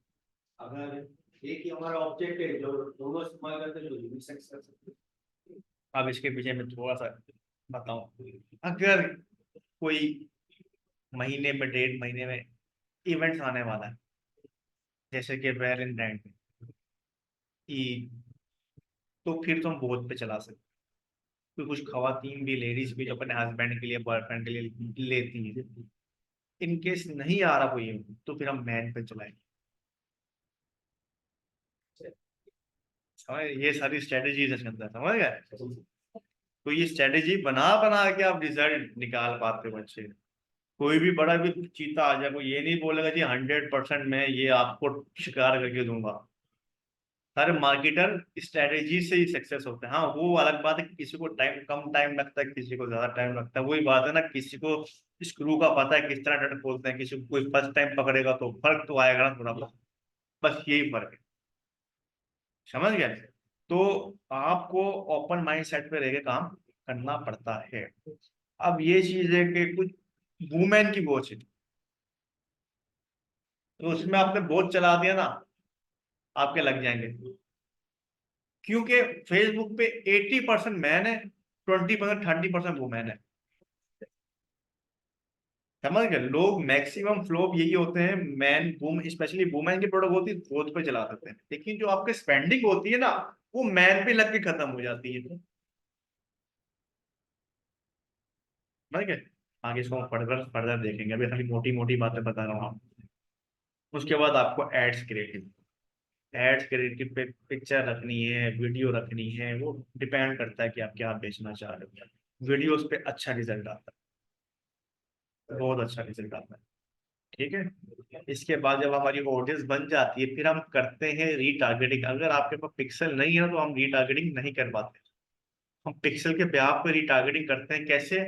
अगर एक ही हमारा ऑब्जेक्ट है जो दोनों इस्तेमाल करते हैं तो यूनिसेक्स कर सकते हैं। अब इसके पीछे मैं थोड़ा सा बताऊं, अगर कोई महीने में 1.5 महीने में इवेंट्स आने वाला है, जैसे कि वैलेंटाइन ईद, तो फिर तो हम बहुत पे चला सकते हैं। तो कुछ खवातीन भी, लेडीज भी जो अपने हस्बैंड के लिए, बॉयफ्रेंड के लिए लेती हैं, इन केस नहीं आ रहा कोई event, तो फिर हम मैन पे चलाएंगे। समझ, ये सारी स्ट्रेटेजीज है इसके अंदर, समझ गए? तो ये स्ट्रेटेजी बना बना के आप रिजल्ट निकाल पाते हो अच्छे। कोई भी बड़ा भी चीता आ जाए, कोई ये नहीं बोलेगा जी 100% मैं ये आपको शिकार करके दूंगा। सारे मार्केटर स्ट्रेटेजी से ही सक्सेस होते हैं। हाँ वो अलग बात है कि किसी को टाइम कम टाइम लगता है, किसी को ज्यादा टाइम लगता है। वही बात है ना, किसी को स्क्रू का पता है किस तरह नट खोलते हैं, किसी को कोई फर्स्ट टाइम पकड़ेगा तो फर्क तो आएगा ना थोड़ा बहुत। बस यही फर्क है, समझ गए। तो आपको ओपन माइंड सेट पे रह के काम करना पड़ता है। अब ये चीज है कि कुछ वुमेन की वॉच है, तो उसमें आपने बहुत चला दिया ना, आपके लग जाएंगे। क्योंकि फेसबुक पे 80% मैन है, 20% 30% वुमेन है। समझ गए, लोग मैक्सिमम फ्लोप यही होते हैं, मैन वुम स्पेशली वुमेन के प्रोडक्ट होती है वोट पे चला देते हैं, लेकिन जो आपके स्पेंडिंग होती है ना, वो मैन पे लग के खत्म हो जाती है। समझ गए। आगे इसको हम फर्दर फर्दर देखेंगे, अभी खाली मोटी मोटी बातें बता रहा हूँ आपको। उसके बाद आपको एड्स क्रिएटिव, एड्स क्रिएटिव पे पिक्चर रखनी है, वीडियो रखनी है, वो डिपेंड करता है कि आप क्या बेचना चाह रहे हो। वीडियोस पे अच्छा रिजल्ट आता है, बहुत अच्छा रिजल्ट आता है। ठीक है। इसके बाद जब हमारी ऑडियंस बन जाती है, फिर हम करते हैं रीटारगेटिंग। अगर आपके पास पिक्सल नहीं है ना, तो हम रीटारगेटिंग नहीं कर पाते। हम पिक्सल के ब्याह पे रीटारगेटिंग करते हैं। कैसे?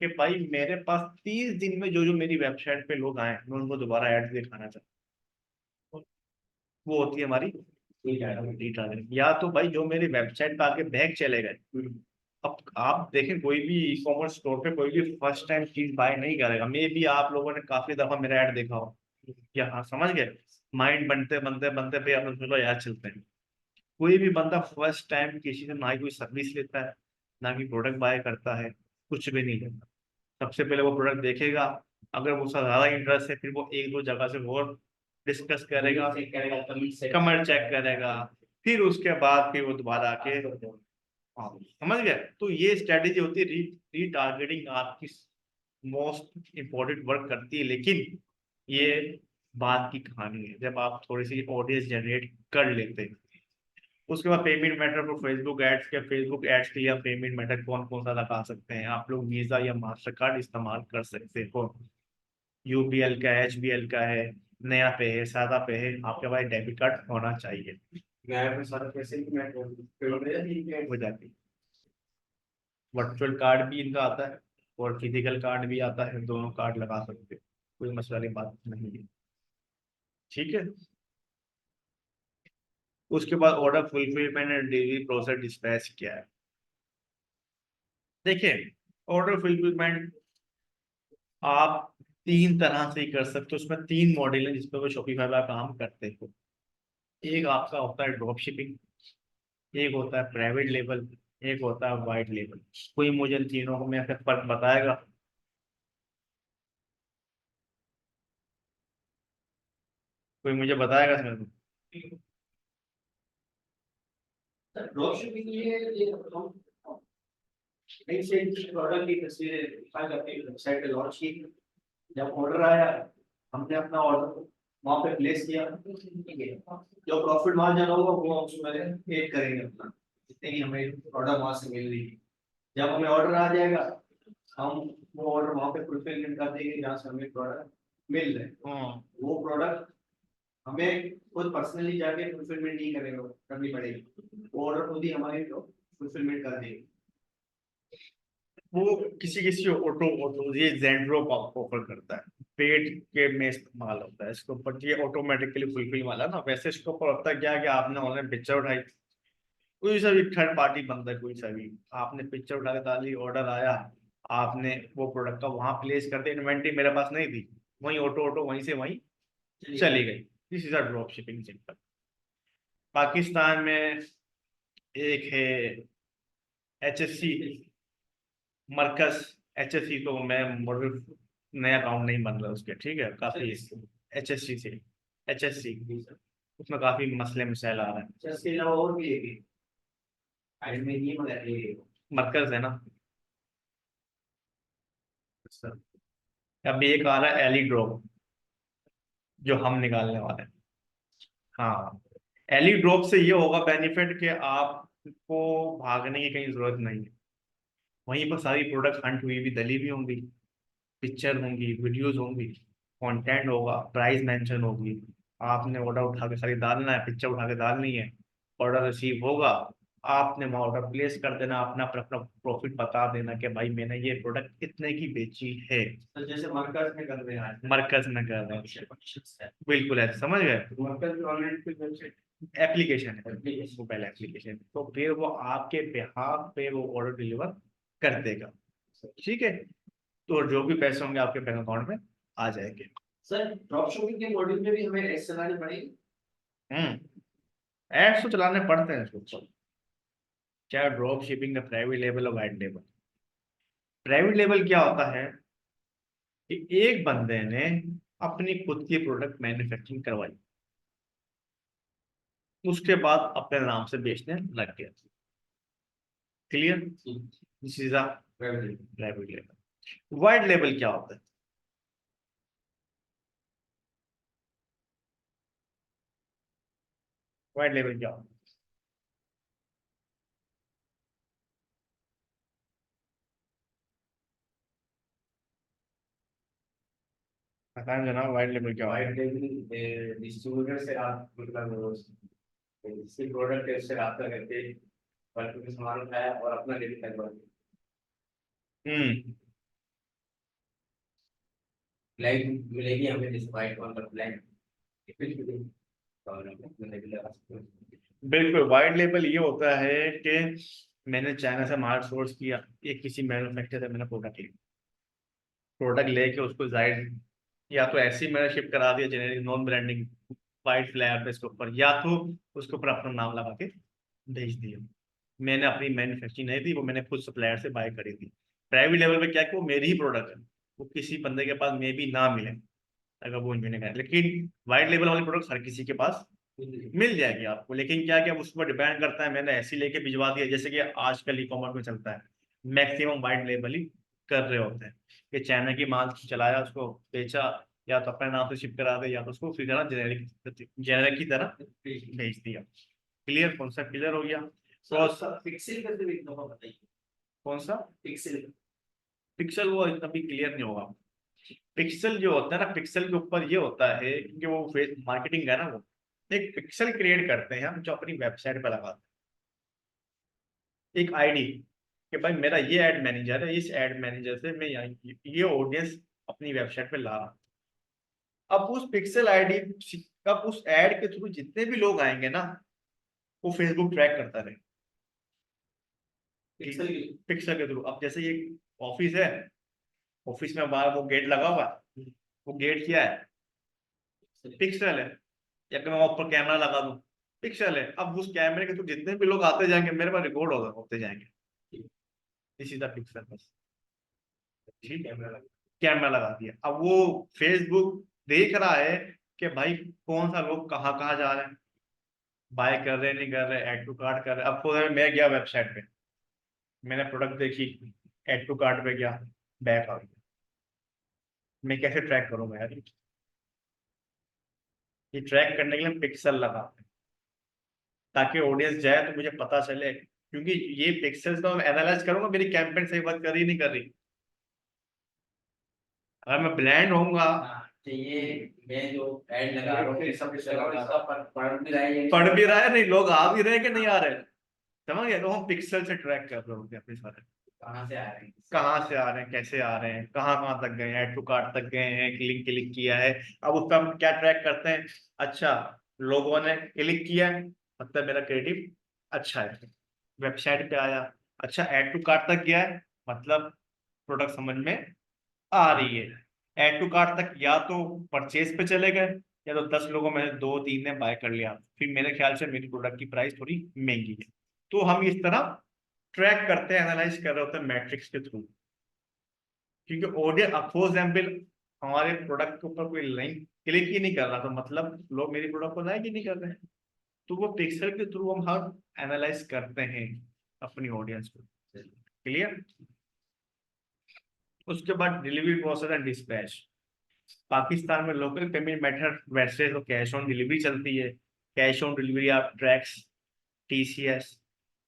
कि भाई मेरे पास 30 दिन में जो जो मेरी वेबसाइट पे लोग आए, मैं उनको दोबारा एड्स दिखाना चाहता हूँ। वो होती है हमारी रीटारगेटिंग। या तो भाई जो मेरी वेबसाइट पे आके बैग चले गए। अब आप देखें, कोई भी ई कॉमर्स स्टोर पे कोई भी फर्स्ट टाइम चीज बाय नहीं करेगा। मे भी आप लोगों ने काफी दफा मेरा ऐड देखा हो, या हाँ समझ गए। माइंड बनते बनते बनते पे अपने चलो यार चलते हैं। कोई भी बंदा फर्स्ट टाइम किसी से ना ही कोई सर्विस लेता है, ना कि प्रोडक्ट बाय करता है, कुछ भी नहीं लेता। सबसे पहले वो प्रोडक्ट देखेगा, अगर वो उसका ज्यादा इंटरेस्ट है, फिर वो एक दो जगह से और डिस्कस करेगा, कमेंट चेक करेगा, फिर उसके बाद फिर वो दोबारा आके, हाँ समझ गए। तो ये स्ट्रेटेजी होती है रीटारगेटिंग, आपकी मोस्ट इम्पोर्टेंट वर्क करती है। लेकिन ये बात की कहानी है, जब आप थोड़ी सी ऑडियंस जनरेट कर लेते हैं। उसके बाद payment method for Facebook ads के, फेसबुक एड्स के लिए पेमेंट मेथड कौन कौन सा लगा सकते हैं आप लोग? वीजा या मास्टर कार्ड इस्तेमाल कर सकते हो। यूबीएल का, एचबीएल का है, नया पे है, सादा पे है, आपके पास डेबिट कार्ड होना चाहिए। मैं अपने सारे पैसे भी मैं हो जाती है। वर्चुअल कार्ड भी इनका आता है और फिजिकल कार्ड भी आता है, दोनों कार्ड लगा सकते हो, कोई मसला वाली बात नहीं है। ठीक है। उसके बाद order fulfilment and delivery process dispatch क्या है? देखिए, ऑर्डर फुलफिलमेंट आप 3 तरह से ही कर सकते हो। उसमें 3 मॉडल है जिसपे वो शॉपिफाई का काम करते हो। एक आपका होता है ड्रॉप शिपिंग, एक होता है प्राइवेट लेबल, एक होता है वाइट लेबल। कोई मुझे इन तीनों को में से फर्क बताएगा? कोई मुझे बताएगा इसमें? ड्रॉप शिपिंग ये हम कहीं से प्रोडक्ट की तस्वीरें दिखा के अपनी वेबसाइट पे लॉन्च की। जब ऑर्डर आया, हमने अपना ऑर्डर वहां पे प्लेस किया, ठीक है। जो प्रॉफिट मार्जिन होगा वो हम उसमें ऐड करेंगे अपना, जितने की हमें ऑर्डर वहां से मिल रही है। जब हमें ऑर्डर आ जाएगा, हम वो ऑर्डर वहां पे फुलफिलमेंट कर देंगे जहाँ से हमें प्रोडक्ट मिल रहे हैं। वो प्रोडक्ट हमें खुद पर्सनली जाके फुलफिलमेंट नहीं करेगा, करनी पड़ेगी। वो ऑर्डर खुद ही हमारे तो फुलफिलमेंट कर देगी। वो किसी किसी ऑटो ऑटो ये जेंड्रो ऑफर करता है, पेड के में इस्तेमाल होता है इसके ऊपर, ये ऑटोमेटिकली फुलफिल वाला ना। वैसे इसके ऊपर होता है क्या कि आपने ऑनलाइन पिक्चर उठाई, कोई सा भी थर्ड पार्टी बंदा है, कोई सा भी, आपने पिक्चर उठा के डाली, ऑर्डर आया, आपने वो प्रोडक्ट का वहां प्लेस कर दिया। इन्वेंट्री मेरे पास नहीं थी, वहीं ऑटो ऑटो वहीं से वहीं चली गई। This is a drop shipping centre. Pakistan में एक है HSC मरकज। HSC तो मैं मॉडल, नया अकाउंट नहीं बन रहा उसके, ठीक है, काफी HSC से, HSC उसमें काफी मसले मसाइल आ रहे हैं। इसके अलावा और भी है साइड में ये मगर ये मरकज है ना। अभी एक आ रहा है एली ड्रॉप, जो हम निकालने वाले हैं। हाँ, एली ड्रॉप से ये होगा बेनिफिट कि आपको भागने की कहीं जरूरत नहीं है। वहीं पर सारी प्रोडक्ट हंट हुई भी, दली भी होंगी। पिक्चर होंगी, वीडियोस होंगी, कंटेंट होगा, प्राइस मेंशन होगी। आपने ऑर्डर उठा के खाली डालना है, पिक्चर उठा के डालनी है, ऑर्डर रिसीव होगा, आपने वहाँ ऑर्डर प्लेस कर देना, अपना अपना प्रॉफिट बता देना कि भाई मैंने ये प्रोडक्ट इतने की बेची है। तो जैसे मरकज में कर रहे हैं आज मरकज में कर रहे हैं, बिल्कुल है, समझ गए। मरकज भी ऑनलाइन पे वेबसाइट एप्लीकेशन है, मोबाइल एप्लीकेशन, तो फिर वो आपके बिहाफ पे वो ऑर्डर डिलीवर कर देगा। ठीक है, तो जो भी पैसे होंगे आपके बैंक अकाउंट में आ जाएंगे। सर ड्रॉप शिपिंग के मॉड्यूल में भी हमें एड्स चलानी पड़ेगी। एड्स तो चलाने पड़ते हैं इसको, चाहे ड्रॉप शिपिंग का प्राइवेट लेवल और वाइट लेवल। प्राइवेट लेवल क्या होता है कि एक बंदे ने अपनी खुद की प्रोडक्ट मैन्युफैक्चरिंग करवाई, उसके बाद अपने नाम से बेचने लग गया। Clear, this is a private level. White level क्या होता है? वाइट लेवल क्या होता है? बताएं जनाब, वाइट लेवल क्या होता है? वाइट लेवल डिस्ट्रीब्यूटर से आप मतलब जिसकी प्रोडक्ट है उससे रब्ता करके बल्क में सामान उठाया और अपना डेली करवा दिया। हम्म ब्लैक मिलेगी हमें जैसे वाइट वन पर ब्लैक और अपना रेगुलर बिल्कुल, वाइट लेबल ये होता है कि मैंने चाइना से माल सोर्स किया, एक किसी मैन्युफैक्चरर से मैंने प्रोडक्ट लिया, प्रोडक्ट लेके उसको जाहिर या तो ऐसे ही मैंने शिप करा दिया generic non branding white flag पे इसके ऊपर, या तो उसके ऊपर अपना नाम लगा के भेज दिया। मैंने अपनी मैन्युफैक्चरिंग नहीं थी, वो मैंने खुद सप्लायर से बाय करी थी। प्राइवेट लेवल पे क्या है कि वो मेरी ही प्रोडक्ट है, वो किसी बंदे के पास मे भी ना मिले अगर वो इन्होंने कहा, लेकिन वाइट लेवल वाली प्रोडक्ट हर किसी के पास मिल जाएगी आपको। लेकिन क्या क्या उस पर डिपेंड करता है, मैंने ऐसी लेके भिजवा दिया, जैसे कि आजकल ई कॉमर्स में चलता है, मैक्सिमम वाइट लेबल ही कर रहे होते हैं कि चाइना की माल चलाया, उसको बेचा, या तो अपने नाम से शिप करा दे, या तो उसको फिर तरह जेनेरिक जेनेरिक की तरह भेज दिया। क्लियर, कॉन्सेप्ट क्लियर हो गया? तो पिक्सल करके भी एक दफा बताइए। कौन सा पिक्सल पिक्सल? वो अभी क्लियर नहीं होगा। पिक्सल जो होता है ना, पिक्सल के ऊपर ये होता है क्योंकि वो फेस मार्केटिंग है ना, वो एक पिक्सल क्रिएट करते हैं हम जो अपनी वेबसाइट पर लगाते हैं, एक आईडी कि भाई मेरा ये एड मैनेजर है, इस एड मैनेजर से मैं ये ऑडियंस अपनी वेबसाइट पे ला रहा हूं। अब उस पिक्सल आईडी, अब उस एड के थ्रू जितने भी लोग आएंगे ना, वो फेसबुक ट्रैक करता रहे पिक्सल पिक्सल के थ्रू। अब जैसे ये ऑफिस है, ऑफिस में बाहर वो गेट लगा हुआ है, वो गेट क्या है? पिक्सल है। या कि मैं ऊपर कैमरा लगा दूं, पिक्सल है। अब उस कैमरे के थ्रू जितने भी लोग आते जाएंगे मेरे पास रिकॉर्ड होते जाएंगे, इसी का पिक्सल बस। ठीक है, कैमरा लगा दिया, अब वो फेसबुक देख रहा है कि भाई कौन सा लोग कहाँ कहाँ जा रहे हैं, बाय कर रहे हैं नहीं कर रहे, ऐड टू कार्ट कर रहे हैं। अब खुद मैं गया वेबसाइट पे, मैंने प्रोडक्ट देखी, ऐड टू कार्ट पे गया, बैक आ गया, मैं कैसे ट्रैक करूंगा यार? ये ट्रैक करने के लिए पिक्सल लगा, ताकि ऑडियंस जाए तो मुझे पता चले, क्योंकि ये पिक्सल्स तो मैं एनालाइज करूंगा मेरी कैंपेन सही बात कर रही नहीं कर रही। अगर मैं ब्लैंड होऊंगा, ये मैं जो ऐड लगा रहा हूँ सब इसका पढ़ भी रहा है या पढ़ भी रहा है नहीं, लोग आ भी रहे हैं कि नहीं आ रहे, समझ गए? तो हम पिक्सल से ट्रैक कर रहे होते हैं अपने सारे, कहाँ से आ रहे हैं कहाँ से आ रहे हैं, कैसे आ रहे हैं, कहाँ कहाँ तक गए हैं, ऐड टू कार्ट तक गए हैं, क्लिक क्लिक किया है। अब उसका हम क्या ट्रैक करते हैं? अच्छा, लोगों ने क्लिक किया है, मतलब मेरा क्रिएटिव अच्छा है, वेबसाइट पे आया, अच्छा ऐड टू कार्ट तक गया है, मतलब प्रोडक्ट समझ में आ रही है। ऐड टू कार्ट तक या तो परचेज पे चले गए, या तो 10 लोगों में से 2-3 ने बाय कर लिया, फिर मेरे ख्याल से मेरी प्रोडक्ट की प्राइस थोड़ी महंगी है। तो हम इस तरह ट्रैक करते हैं, एनालाइज कर रहे होते हैं मैट्रिक्स के थ्रू, क्योंकि ऑडियंस फॉर एग्जाम्पल हमारे प्रोडक्ट के ऊपर कोई लिंक क्लिक ही नहीं कर रहा, तो मतलब लोग मेरी प्रोडक्ट को लाइक ही नहीं कर रहे हैं। तो वो पिक्सल के थ्रू हम हर एनालाइज करते हैं अपनी ऑडियंस को। क्लियर? उसके बाद delivery process and dispatch. Pakistan में लोकल पेमेंट मेथड वैसे तो कैश ऑन डिलीवरी चलती है, कैश ऑन डिलीवरी आप tracks, TCS,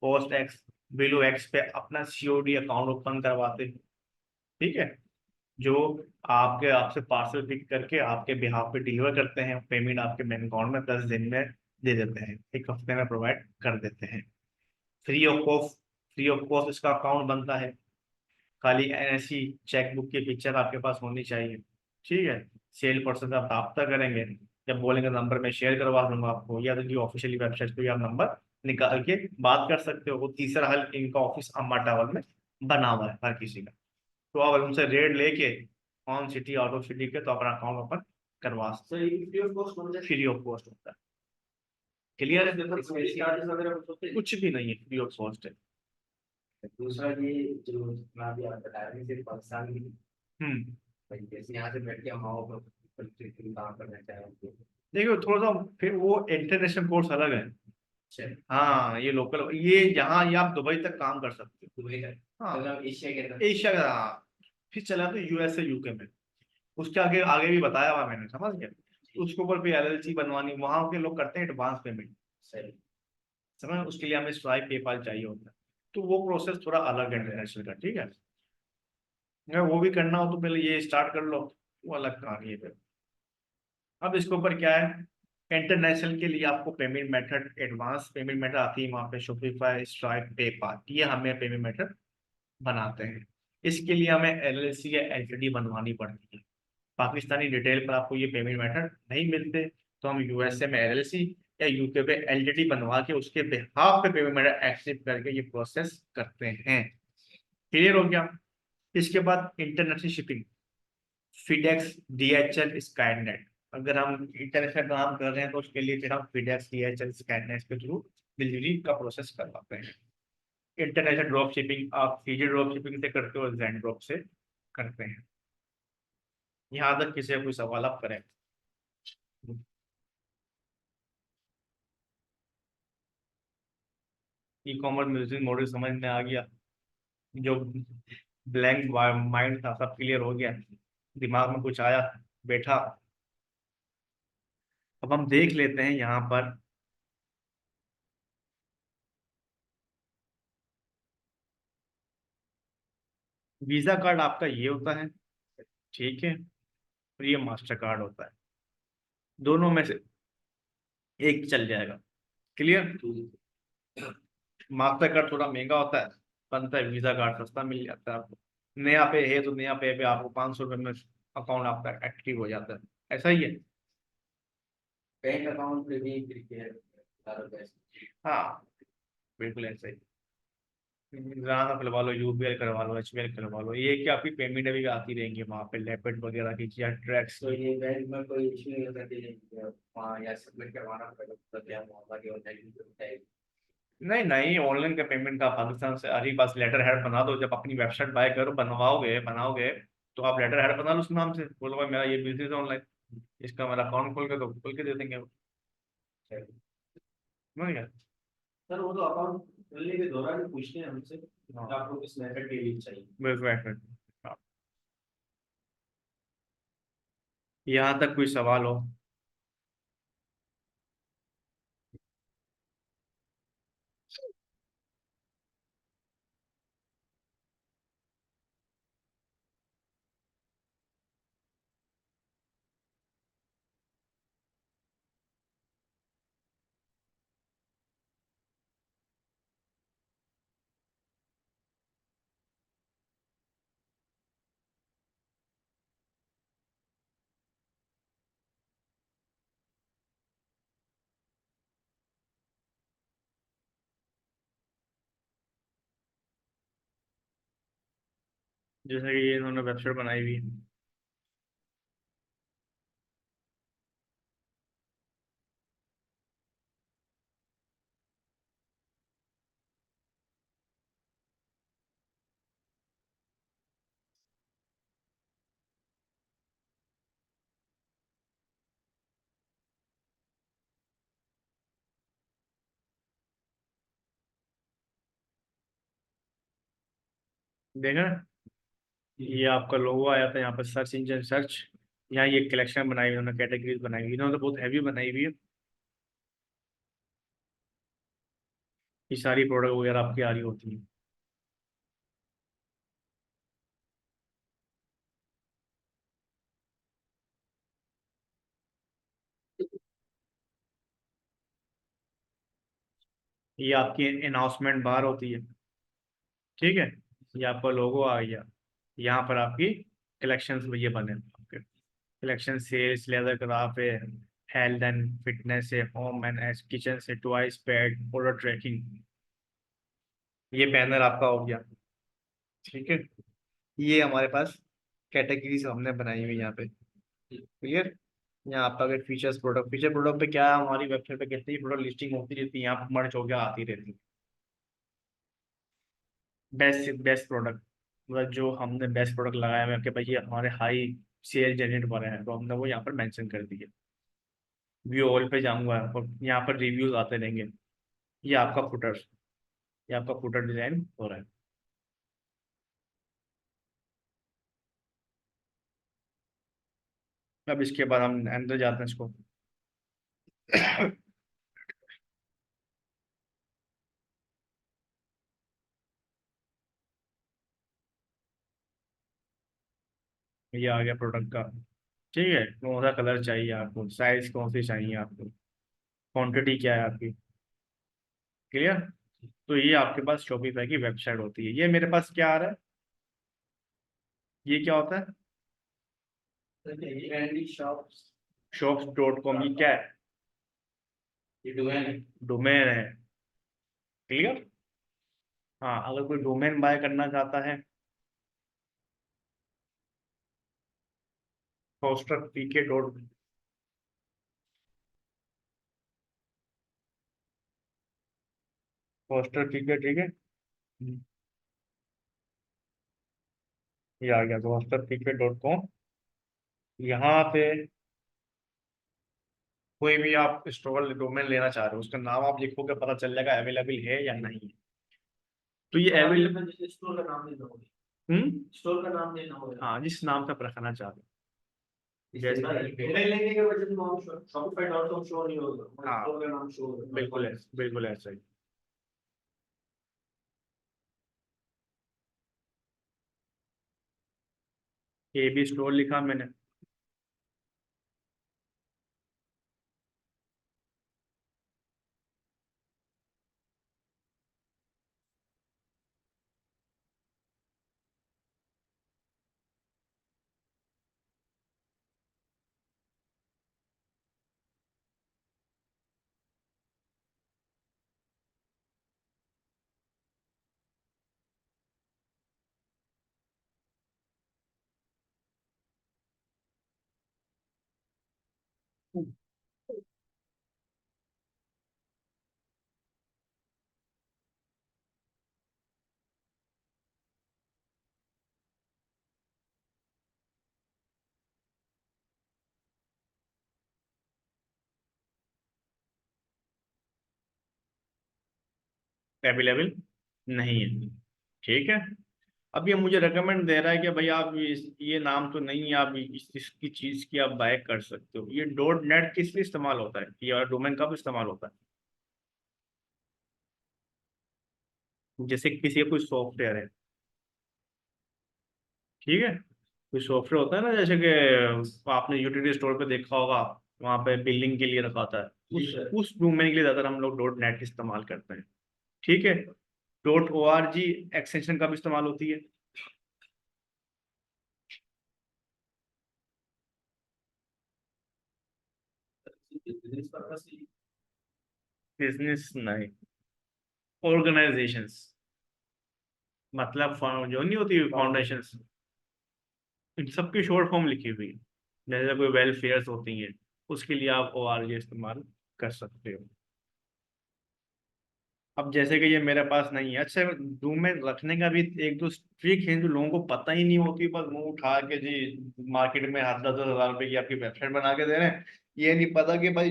post x, below x पे अपना सीओडी अकाउंट ओपन करवाते हैं। ठीक है, जो आपके आपसे पार्सल पिक करके आपके बिहाफ पे डिलीवर करते हैं, पेमेंट आपके बैंक अकाउंट में 10 दिन में दे देते हैं, एक हफ्ते में प्रोवाइड कर देते हैं, free of cost. Free of cost इसका अकाउंट बनता है। खाली ऐसी चेकबुक की पिक्चर आपके पास होनी चाहिए, ठीक है। सेल पर्सन से आप रब्ता करेंगे, जब बोलेंगे नंबर मैं शेयर करवा दूंगा आपको, या तो ऑफिशियली वेबसाइट पे भी आप नंबर निकाल के बात कर सकते हो। वो तीसरा हल, इनका ऑफिस अम्बा टावर में बना हुआ है हर किसी का, तो आप उनसे रेट लेके on city out of city के तो अपना अकाउंट ओपन करवा सकते सर ये फ्री ऑफ कॉस्ट होता हैं, है? फ्री ऑफ कॉस्ट होता है। क्लियर है? इसमें चार्जेस वगैरह कुछ होते हैं? कुछ भी नहीं है, फ्री ऑफ कॉस्ट है। दूसरा ये जो जितना भी आप बता रहे हैं सिर्फ पाकिस्तान की, हम्म। भाई जैसे यहाँ से बैठ के हम आओ पर काम करना चाहें तो। देखो थोड़ा सा फिर वो इंटरनेशनल कोर्स अलग है। अच्छा, हाँ ये लोकल, ये यहाँ ये आप दुबई तक काम कर सकते दुबई का हो। हाँ मतलब एशिया के अंदर। एशिया का, हाँ। फिर चला तो यूएसए यूके में, उसके आगे आगे भी बताया हुआ मैंने, समझ गया। उसके ऊपर भी एलएलसी बनवानी, वहां के लोग करते हैं एडवांस पेमेंट, सही। समझ, उसके लिए हमें स्ट्राइप पेपाल चाहिए होता है, तो वो प्रोसेस थोड़ा अलग है इंटरनेशनल का, ठीक है। अगर वो भी करना हो तो पहले ये स्टार्ट कर लो, वो अलग कहानी है फिर। अब इसके ऊपर क्या है, इंटरनेशनल के लिए आपको payment method, advance payment method आती है वहाँ पे, शॉपिफाई, स्ट्राइप, पेपाल, ये हमें पेमेंट मेथड बनाते हैं। इसके लिए हमें एलएलसी या एलटीडी बनवानी पड़ती है। पाकिस्तानी डिटेल पर आपको ये पेमेंट मेथड नहीं मिलते, तो हम यूएसए में एलएलसी या यूके पे एलटीडी बनवा के उसके बिहाफ पे पेमेंट मेथड एक्सेप्ट करके ये प्रोसेस करते हैं। क्लियर हो गया? इसके बाद इंटरनेशनल शिपिंग, फिडेक्स, डीएचएल, स्काईनेट। अगर हम इंटरनेशनल काम कर रहे हैं तो उसके लिए फिर हम फिडेक्स, डीएचएल, स्काईनेट के थ्रू डिलीवरी का प्रोसेस करवाते हैं। इंटरनेशनल ड्रॉप शिपिंग आप सीजी ड्रॉप शिपिंग से करते हो, जैन ड्रॉप से करते हैं। यहाँ तक किसी का कोई सवाल आप करें? ई कॉमर्स बिजनेस मॉडल समझ में आ गया, जो ब्लैंक माइंड था सब क्लियर हो गया, दिमाग में कुछ आया, बैठा। अब हम देख लेते हैं यहाँ पर, वीजा कार्ड आपका ये होता है, ठीक है, और ये मास्टर कार्ड होता है, दोनों में से एक चल जाएगा। क्लियर? मास्टर कार्ड थोड़ा महंगा होता है, बनता है, वीजा कार्ड सस्ता मिल जाता है आपको। नया पे है तो नया पे आपको 500 रुपये में अकाउंट आपका एक्टिव हो जाता है, ऐसा ही है। बैंक अकाउंट पे भी क्लिक सारा पैसा। हाँ बिल्कुल ऐसा ही। ग्राहक खुलवा लो, यूपीआई करवा लो, एचबीआई करवा लो, ये कि आपकी पेमेंट अभी आती रहेंगी वहाँ पे, लेपेट वगैरह की या ट्रैक्स तो की। ये बैंक में कोई इशू नहीं होता कि वहाँ या सबमिट करवाना पड़ेगा तो क्या मामला क्या होता है? नहीं नहीं, ऑनलाइन का पेमेंट का पाकिस्तान से अरे बस लेटर हेड बना दो, जब अपनी वेबसाइट बाय करो, बनवाओगे बनाओगे तो आप लेटर हेड बना लो उस नाम से, बोलो भाई मेरा ये बिजनेस है ऑनलाइन, इसका मेरा अकाउंट खोल के, तो खोल के दे देंगे वो। समझ गए? सर वो तो अकाउंट खोलने के दौरान ही पूछते हैं हमसे कि हाँ आपको किस मेथड के लिए चाहिए। बिल्कुल। हाँ, यहाँ तक कोई सवाल हो? जैसे कि ये इन्होंने वेबसाइट बनाई हुई है, देखा? ये आपका लोगो आया था यहाँ पर, सर्च इंजन सर्च, यहाँ ये कलेक्शन बनाई हुई इन्होंने, कैटेगरीज बनाई हुई इन्होंने, बहुत हैवी बनाई हुई है। ये सारी प्रोडक्ट वगैरह आपकी आ रही होती है। ये आपकी अनाउंसमेंट बार होती है, ठीक है। ये आपका लोगो आ गया। यहाँ पर आपकी कलेक्शंस ये बने आपके कलेक्शन, सेल्स, लेदर क्राफ्ट है, हेल्थ एंड फिटनेस है, होम एंड किचन से, टॉयज, पेट, ऑर्डर ट्रैकिंग। ये बैनर आपका हो गया, ठीक है। ये हमारे पास कैटेगरीज हमने बनाई हुई यहाँ पे, क्लियर। यहाँ आपका अगर फीचर प्रोडक्ट पे क्या है, हमारी वेबसाइट पे कितनी प्रोडक्ट लिस्टिंग होती रहती है, यहाँ पर मर्ज होकर आती रहती है। बेस्ट बेस्ट प्रोडक्ट, मतलब जो हमने बेस्ट प्रोडक्ट लगाया है कि भाई ये हमारे हाई सेल जनरेट हो रहे हैं, तो हमने वो यहाँ पर मेंशन कर दिया। व्यू ऑल पे जाऊंगा और यहाँ पर रिव्यूज आते रहेंगे। ये आपका फुटर, ये आपका फुटर डिजाइन हो रहा है। अब इसके बाद हम अंदर जाते हैं इसको। ये आ गया प्रोडक्ट का, ठीक है। कौन सा कलर चाहिए आपको, साइज कौन सी चाहिए आपको, क्वांटिटी क्या है आपकी, क्लियर। तो ये आपके पास शॉपिफाई की वेबसाइट होती है। ये मेरे पास क्या आ रहा है, ये क्या होता है, ट्रेंडी शॉप्स, shops.com। ये क्या है, ये डोमेन डोमेन है, क्लियर। हाँ, अगर कोई डोमेन बाय करना चाहता है, फोस्टर पीके डॉट, फोस्टर पीके, ठीक है। ये आ गया फोस्टर पीके डॉट कॉम। यहाँ पे कोई भी आप स्टोर डोमेन लेना चाह रहे हो, उसका नाम आप लिखोगे, पता चल जाएगा अवेलेबल है या नहीं है। तो ये अवेलेबल, स्टोर का नाम देना होगा, हम्म, स्टोर का नाम देना होगा। हाँ, जिस नाम से आप रखना चाहते हो, जैसे जैसे मेरे लेने के वजह से नाम shopify.com शो नहीं होगा, हाँ, स्टोर का नाम शो होगा। बिल्कुल ऐसा ही। ये भी स्टोर लिखा मैंने। अवेलेबल नहीं है, ठीक है। अब ये मुझे रेकमेंड दे रहा है कि भाई आप ये नाम तो नहीं है, आप इसकी चीज की आप बाय कर सकते हो। ये डॉट नेट किस लिए इस्तेमाल होता है, ये डोमेन कब इस्तेमाल होता है, जैसे किसी का कोई सॉफ्टवेयर है, ठीक है। कोई सॉफ्टवेयर होता है ना, जैसे कि आपने यूटिलिटी स्टोर पे देखा होगा, वहां पे बिलिंग के लिए रखा होता है, उस डोमेन के लिए ज्यादातर हम लोग डॉट नेट इस्तेमाल करते हैं, ठीक है। Dot O R G extension कब इस्तेमाल होती है, बिजनेस पर्पस से बिजनेस नहीं, ऑर्गेनाइजेशंस, मतलब जो नहीं होती फाउंडेशन, इन सबकी शॉर्ट फॉर्म लिखी हुई है। जैसे कोई वेलफेयर्स होती हैं, उसके लिए आप ओ आर जी इस्तेमाल कर सकते हो। अब जैसे कि ये मेरे पास नहीं है, अच्छा डोमेन रखने का भी एक दो ट्रिक है जो लोगों को पता ही नहीं होती, बस मुंह उठा के जी मार्केट में 10-10 हज़ार रुपए की आपकी वेबसाइट बना के दे रहे हैं। ये नहीं पता कि भाई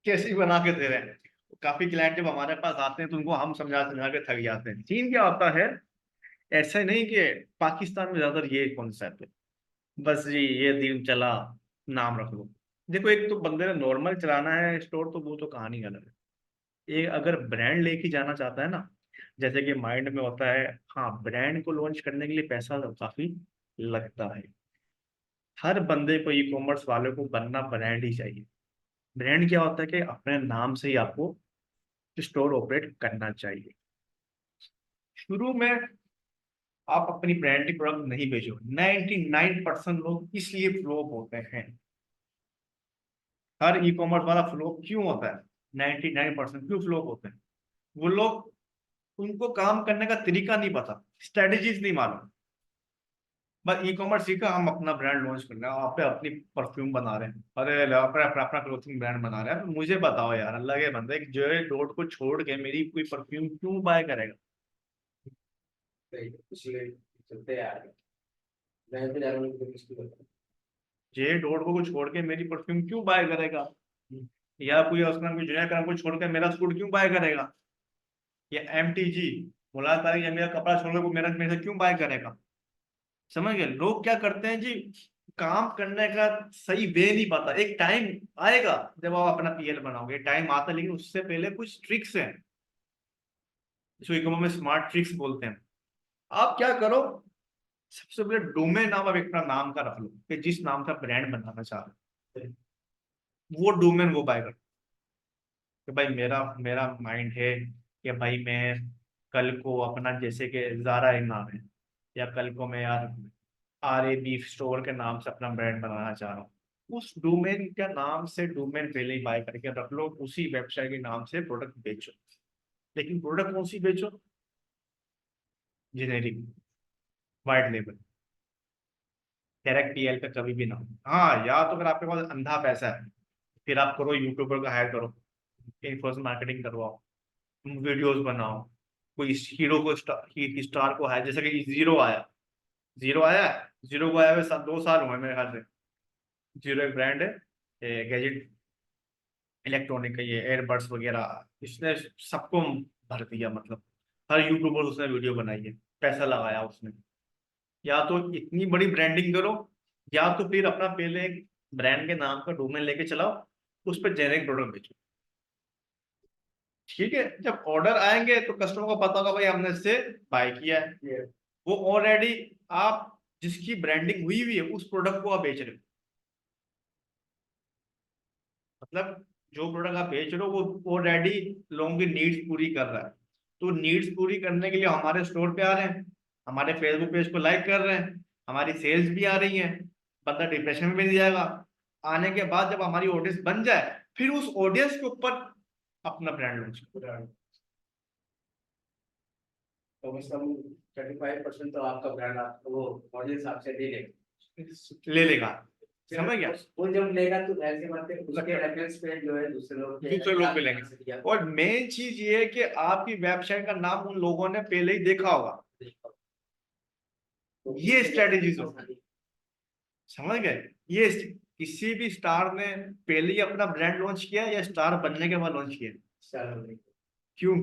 कैसी बना के दे रहे हैं। काफी क्लाइंट जब हमारे पास आते हैं तो उनको हम समझा समझा के थक जाते हैं। चीन क्या होता है, ऐसा नहीं कि पाकिस्तान में ज्यादातर ये कॉन्सेप्ट है, बस जी ये दिन चला, नाम रख लो। देखो, एक तो बंदे ने नॉर्मल चलाना है स्टोर, तो वो तो कहानी अलग है। एक अगर ब्रांड लेके जाना चाहता है ना, जैसे कि माइंड में होता है, हाँ ब्रांड को लॉन्च करने के लिए पैसा काफी लगता है। हर बंदे को, ई कॉमर्स वाले को बनना ब्रांड ही चाहिए। ब्रांड क्या होता है कि अपने नाम से ही आपको स्टोर ऑपरेट करना चाहिए। शुरू में आप अपनी ब्रांड प्रोडक्ट नहीं बेचो। 99% लोग इसलिए फ्लॉप होते हैं। हर ई कॉमर्स वाला फ्लॉप क्यों होता है? 99% क्यों फ्लॉप होते हैं? वो लोग, उनको काम करने का तरीका नहीं पता, स्ट्रेटेजीज नहीं मालूम। बस ई कॉमर्स सीखा, हम अपना ब्रांड लॉन्च कर रहे हैं, आप पे अपनी परफ्यूम बना रहे हैं, अरे अपना अपना अपना क्लोथिंग ब्रांड बना रहे हैं। तो मुझे बताओ यार, अल्लाह के बंदे, जो है डॉट को छोड़ के मेरी कोई परफ्यूम क्यों बाय करेगा? इसलिए चलते यार, मैं तो जा रहा हूँ किसकी करता जे डॉट को छोड़ के मेरी परफ्यूम क्यों बाय करेगा? या कोई उसका कोई जूनियर को छोड़ के मेरा सूट क्यों बाय करेगा? या MTG बोला ये मेरा कपड़ा छोड़ के वो मेरा मेरे से क्यों बाय करेगा? समझ गए? लोग क्या करते हैं जी, काम करने का सही वे नहीं पता। एक टाइम आएगा जब आप अपना PL बनाओगे, टाइम आता है, लेकिन उससे पहले कुछ ट्रिक्स हैं, इसको इकोनॉमी में स्मार्ट ट्रिक्स बोलते हैं। आप क्या करो, सबसे पहले डोमेन नाम आप एक नाम का रख लो, कि जिस नाम का ब्रांड बनाना चाह रहे हो, वो डोमेन वो बाय करो। कि भाई मेरा मेरा माइंड है कि भाई मैं कल को अपना, जैसे कि ज़ारा एक नाम है, या कल को मैं यार RA बीफ स्टोर के नाम से अपना ब्रांड बनाना चाह रहा हूँ, उस डोमेन के नाम से डोमेन पहले ही बाय करके रख लो, उसी वेबसाइट के नाम से प्रोडक्ट बेचो। लेकिन प्रोडक्ट कौन सी बेचो? Generic, white label, direct PL पे कभी भी ना हो। हाँ, या तो अगर आपके पास अंधा पैसा है, फिर आप करो, यूट्यूबर का हायर करो, इन्फ्लुएंसर मार्केटिंग करवाओ, वीडियोस बनाओ, कोई हीरो को स्टार को हायर, जैसे कि जीरो आया। जीरो आया, जीरो को आया हुए 2 साल हुए मेरे ख्याल से। जीरो एक ब्रांड है, गैजेट, इलेक्ट्रॉनिक का, ये एयरबड्स वगैरह, इसने सबको भर दिया, मतलब हर यूट्यूबर उसने वीडियो बनाई है, पैसा लगाया उसने। या तो इतनी बड़ी ब्रांडिंग करो, या तो फिर अपना पहले एक ब्रांड के नाम का डोमेन लेके चलाओ, उस पर जेनेरिक प्रोडक्ट बेचो। ठीक है, जब ऑर्डर आएंगे तो कस्टमर को पता होगा भाई हमने इससे बाय किया है, वो ऑलरेडी, आप जिसकी ब्रांडिंग हुई हुई है उस प्रोडक्ट को आप बेच रहे हो। मतलब जो प्रोडक्ट आप बेच रहे हो वो ऑलरेडी लोगों की नीड्स पूरी कर रहा है। तो नीड्स पूरी करने के लिए हमारे स्टोर पे आ रहे हैं, हमारे फेसबुक पेज को लाइक कर रहे हैं, हमारी सेल्स भी आ रही है, बंदा डिप्रेशन में भी नहीं जाएगा। आने के बाद जब हमारी ऑडियंस बन जाए, फिर उस ऑडियंस के ऊपर अपना ब्रांड लॉन्च करो। तो मतलब 35% तो आपका ब्रांड आपको वो ऑडियंस आपसे ले लेगा। ले लेगा, समझ गया? वो जब लेगा तो ऐसी बात है, उसके रेफरेंस पे जो है दूसरे लोग मिलेंगे। और मेन चीज ये है कि आपकी वेबसाइट का नाम उन लोगों ने पहले ही देखा होगा। ये स्ट्रेटेजीज हो, समझ गए? ये किसी भी स्टार ने पहले ही अपना ब्रांड लॉन्च किया या स्टार बनने के बाद लॉन्च किया? क्यों?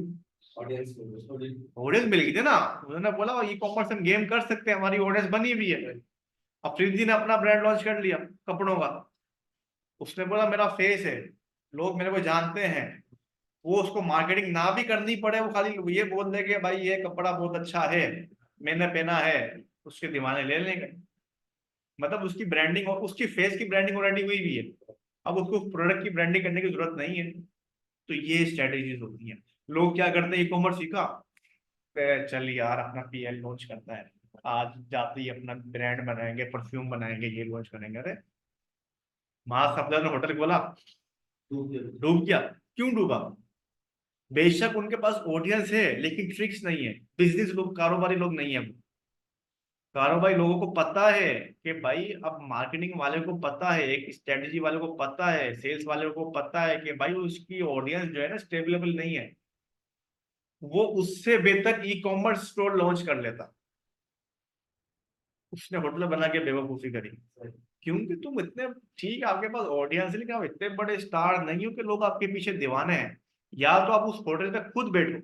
ऑडियंस ऑडियंस मिल गई थी ना, उन्होंने बोला ई कॉमर्स हम गेम कर सकते हैं, हमारी ऑडियंस बनी हुई है। अब फ्रीजी ने अपना ब्रांड लॉन्च कर लिया कपड़ों का, उसने बोला मेरा फेस है, लोग मेरे को जानते हैं, वो उसको मार्केटिंग ना भी करनी पड़े, वो खाली ये बोल दे कि भाई ये कपड़ा बहुत अच्छा है, मैंने पहना है, उसके दीवाने ले लेंगे। मतलब उसकी ब्रांडिंग और उसकी फेस की ब्रांडिंग ऑलरेडी हुई भी है, अब उसको प्रोडक्ट की ब्रांडिंग करने की जरूरत नहीं है। तो ये स्ट्रेटेजीज होती हैं। लोग क्या करते हैं, ई कॉमर्स सीखा, चल यार अपना PL लॉन्च करता है, आज जाते ही अपना ब्रांड बनाएंगे, परफ्यूम बनाएंगे, ये लॉन्च करेंगे। अरे माँ सफदर ने होटल खोला, डूब गया। क्यों डूबा? बेशक उनके पास ऑडियंस है, लेकिन ट्रिक्स नहीं है, बिजनेस लोग, कारोबारी लोग नहीं है वो। कारोबारी लोगों को पता है कि भाई, अब मार्केटिंग वाले को पता है, एक स्ट्रेटेजी वाले को पता है, सेल्स वाले को पता है कि भाई उसकी ऑडियंस जो है ना स्टेबलेबल नहीं है, वो उससे बेहतर ई कॉमर्स स्टोर लॉन्च कर लेता। उसने होटल बना के बेवकूफी करी, क्योंकि तुम इतने, ठीक है आपके पास ऑडियंस है, लेकिन आप इतने बड़े स्टार नहीं हो कि लोग आपके पीछे दीवाने हैं। या तो आप उस होटल पे खुद बैठो,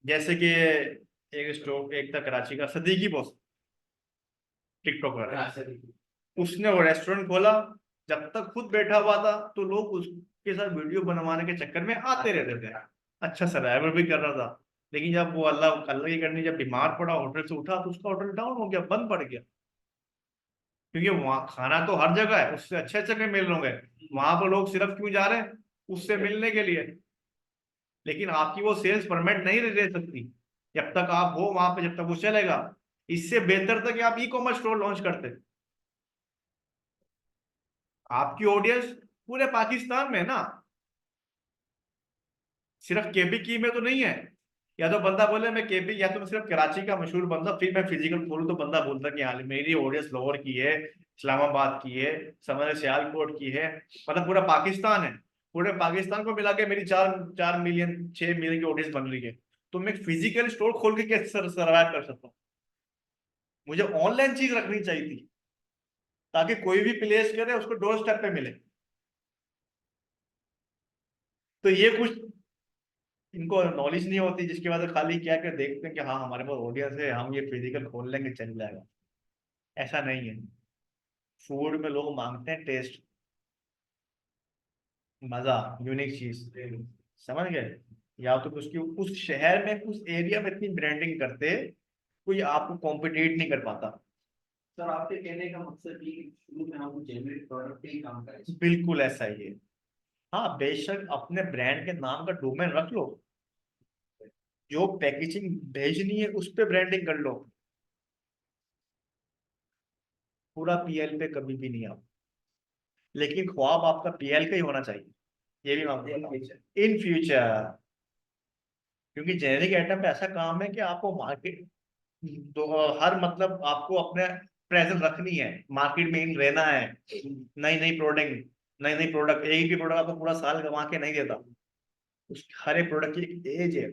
जैसे कि एक स्टोर, एक था कराची का सदीकी बॉस, टिकटॉकर है, उसने वो रेस्टोरेंट खोला, जब तक खुद बैठा हुआ था तो लोग उसके साथ वीडियो बनवाने के चक्कर में आते रहते थे, अच्छा सर्वाइवल भी कर रहा था। लेकिन जब वो अल्लाह अल्लाह की करनी, जब बीमार पड़ा, होटल से उठा, तो उसका होटल डाउन हो गया, बंद पड़ गया। क्योंकि वहां खाना तो हर जगह है, उससे अच्छे अच्छे में मिल रहे होंगे, वहां पर लोग सिर्फ क्यों जा रहे हैं? उससे मिलने के लिए। लेकिन आपकी वो सेल्स परमानेंट नहीं रह सकती जब तक आप हो वहां पे, जब तक वो चलेगा। इससे बेहतर था कि आप ई कॉमर्स स्टोर लॉन्च करते। आपकी ऑडियंस पूरे पाकिस्तान में है ना, सिर्फ केपी की में तो नहीं है। या तो बंदा बोले मैं केपी, या तो मैं सिर्फ कराची का मशहूर बंदा, फिर मैं फिजिकल खोलूं तो बंदा बोलता कि हाँ मेरी ऑडियंस लाहौर की है, इस्लामाबाद की है, समझ सियालकोट की है, मतलब पूरा पाकिस्तान है। पूरे पाकिस्तान को मिला के मेरी 4 4 मिलियन 6 मिलियन की ऑडियंस बन रही है। तो मैं फिजिकल स्टोर खोल के कैसे सर्वाइव कर सकता हूँ? मुझे ऑनलाइन चीज रखनी चाहिए थी, ताकि कोई भी प्लेस करे उसको डोर स्टेप पे मिले। तो ये कुछ इनको नॉलेज नहीं होती, जिसकी वजह से खाली क्या कर देखते हैं कि हाँ हमारे पास ऑडियंस है, हम ये फिजिकल खोल लेंगे चल जाएगा। ऐसा नहीं है। फूड में लोग मांगते हैं टेस्ट, मजा, यूनिक चीज। समझ गए? या तो उसकी उस शहर में उस एरिया में इतनी ब्रांडिंग करते, कोई आपको कॉम्पिटिट नहीं कर पाता। सर आपके कहने का मकसद ये कि शुरू में हम जेनरिक प्रोडक्ट पे ही काम करें। बिल्कुल ऐसा ही है। हाँ बेशक अपने ब्रांड के नाम का डोमेन रख लो, जो पैकेजिंग भेजनी है उस पे ब्रांडिंग कर लो, पूरा पीएल पे कभी भी नहीं आओ। लेकिन ख्वाब आपका पीएल का ही होना चाहिए, ये भी मैं आपको बताऊं इन फ्यूचर। क्योंकि जेनेरिक आइटम पे ऐसा काम है कि आपको मार्केट तो हर मतलब आपको अपने प्रेजेंस रखनी है, मार्केट में इन रहना है। नई नई प्रोडक्ट, नई नई प्रोडक्ट, एक भी प्रोडक्ट आपको पूरा साल कमा के नहीं देता। उस हर एक प्रोडक्ट की एक एज है,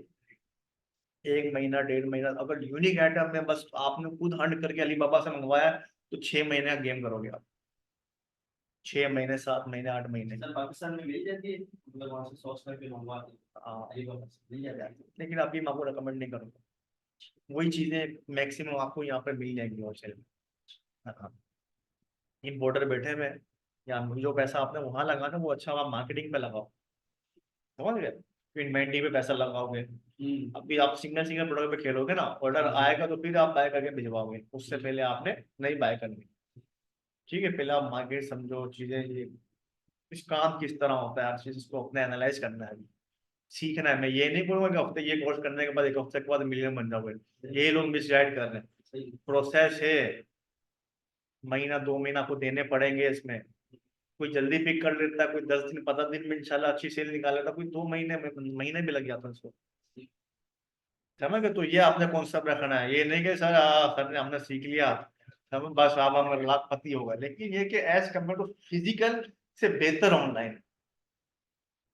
1 महीना 1.5 महीना। अगर यूनिक आइटम में बस आपने खुद हंट करके अलीबाबा से मंगवाया तो 6 महीने का गेम करोगे आप। 6 महीने 7 महीने 8 महीने। सर पाकिस्तान में मिल जाती है, मतलब वहाँ से सॉस करके मंगवाते हैं, हाँ अलीबाबा से मिल जाती है। लेकिन अभी मैं आपको रिकमेंड नहीं करूँगा। वही चीजें मैक्सिमम आपको यहाँ पे मिल जाएंगी होलसेल में। हाँ, इम्पोर्टर बैठे हुए हैं, या जो पैसा आपने वहां लगाना वो अच्छा आप मार्केटिंग पे लगाओ। समझ गए? फिर इन्वेंटरी पे पैसा लगाओगे। अभी आप सिंगल सिंगल प्रोडक्ट पे खेलोगे ना, ऑर्डर आएगा तो फिर आप बाय करके भिजवाओगे, उससे पहले आपने नहीं बाय करनी। ठीक है, पहले आप मार्केट समझो चीजें, ये इस काम किस तरह होता है, हर चीज को अपने एनालाइज करना है अभी। सीखना है। मैं ये नहीं बोलूंगा कि हफ्ते ये कोर्स करने के बाद 1 हफ्ते के बाद मिलियन बन जाओगे, ये लोग मिसगाइड कर रहे हैं। प्रोसेस है, महीना 2 महीना आपको देने पड़ेंगे इसमें। कोई जल्दी पिक कर लेता है, कोई 10 दिन 15 दिन में इंशाल्लाह अच्छी सेल निकाल लेता है, कोई 2 महीने में, महीने भी लग जाता है उसको। समझ गए? तो ये आपने कॉन्सेप्ट रखना है, ये नहीं कि सर सर ने हमने सीख लिया हम बस अब हम लाखपति होगा। लेकिन ये कि एज कम्पेयर टू फिजिकल से बेहतर ऑनलाइन,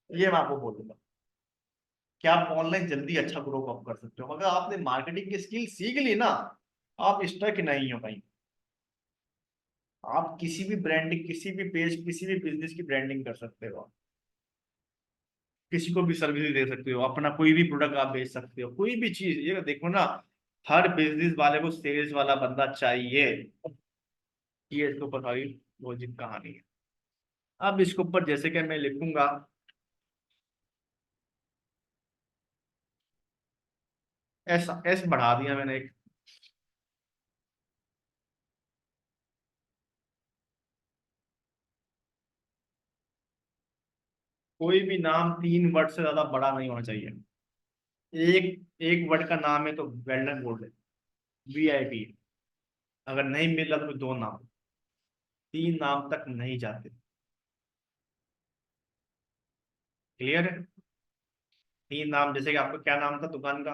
ये मैं आपको बोलूंगा कि आप ऑनलाइन जल्दी अच्छा ग्रो अप कर सकते हो। अगर आपने मार्केटिंग की स्किल सीख ली ना, आप स्टक नहीं हो कहीं। आप किसी भी ब्रांडिंग, किसी भी पेज, किसी भी बिजनेस की ब्रांडिंग कर सकते हो। किसी को भी सर्विस दे सकते हो, अपना कोई भी प्रोडक्ट आप बेच सकते हो, कोई भी चीज। ये देखो ना, हर बिजनेस वाले को सेल्स वाला बंदा चाहिए। ये इसके ऊपर सारी लॉजिक कहानी है। अब इसके ऊपर जैसे कि मैं लिखूंगा, एस एस बढ़ा दिया मैंने एक। कोई भी नाम 3 वर्ड से ज्यादा बड़ा नहीं होना चाहिए। एक एक वर्ड का नाम है तो वेल्डन बोल दे, वीआईपी। अगर नहीं मिला तो 2 नाम, 3 नाम तक नहीं जाते। क्लियर है? 3 नाम, जैसे कि आपका क्या नाम था दुकान का?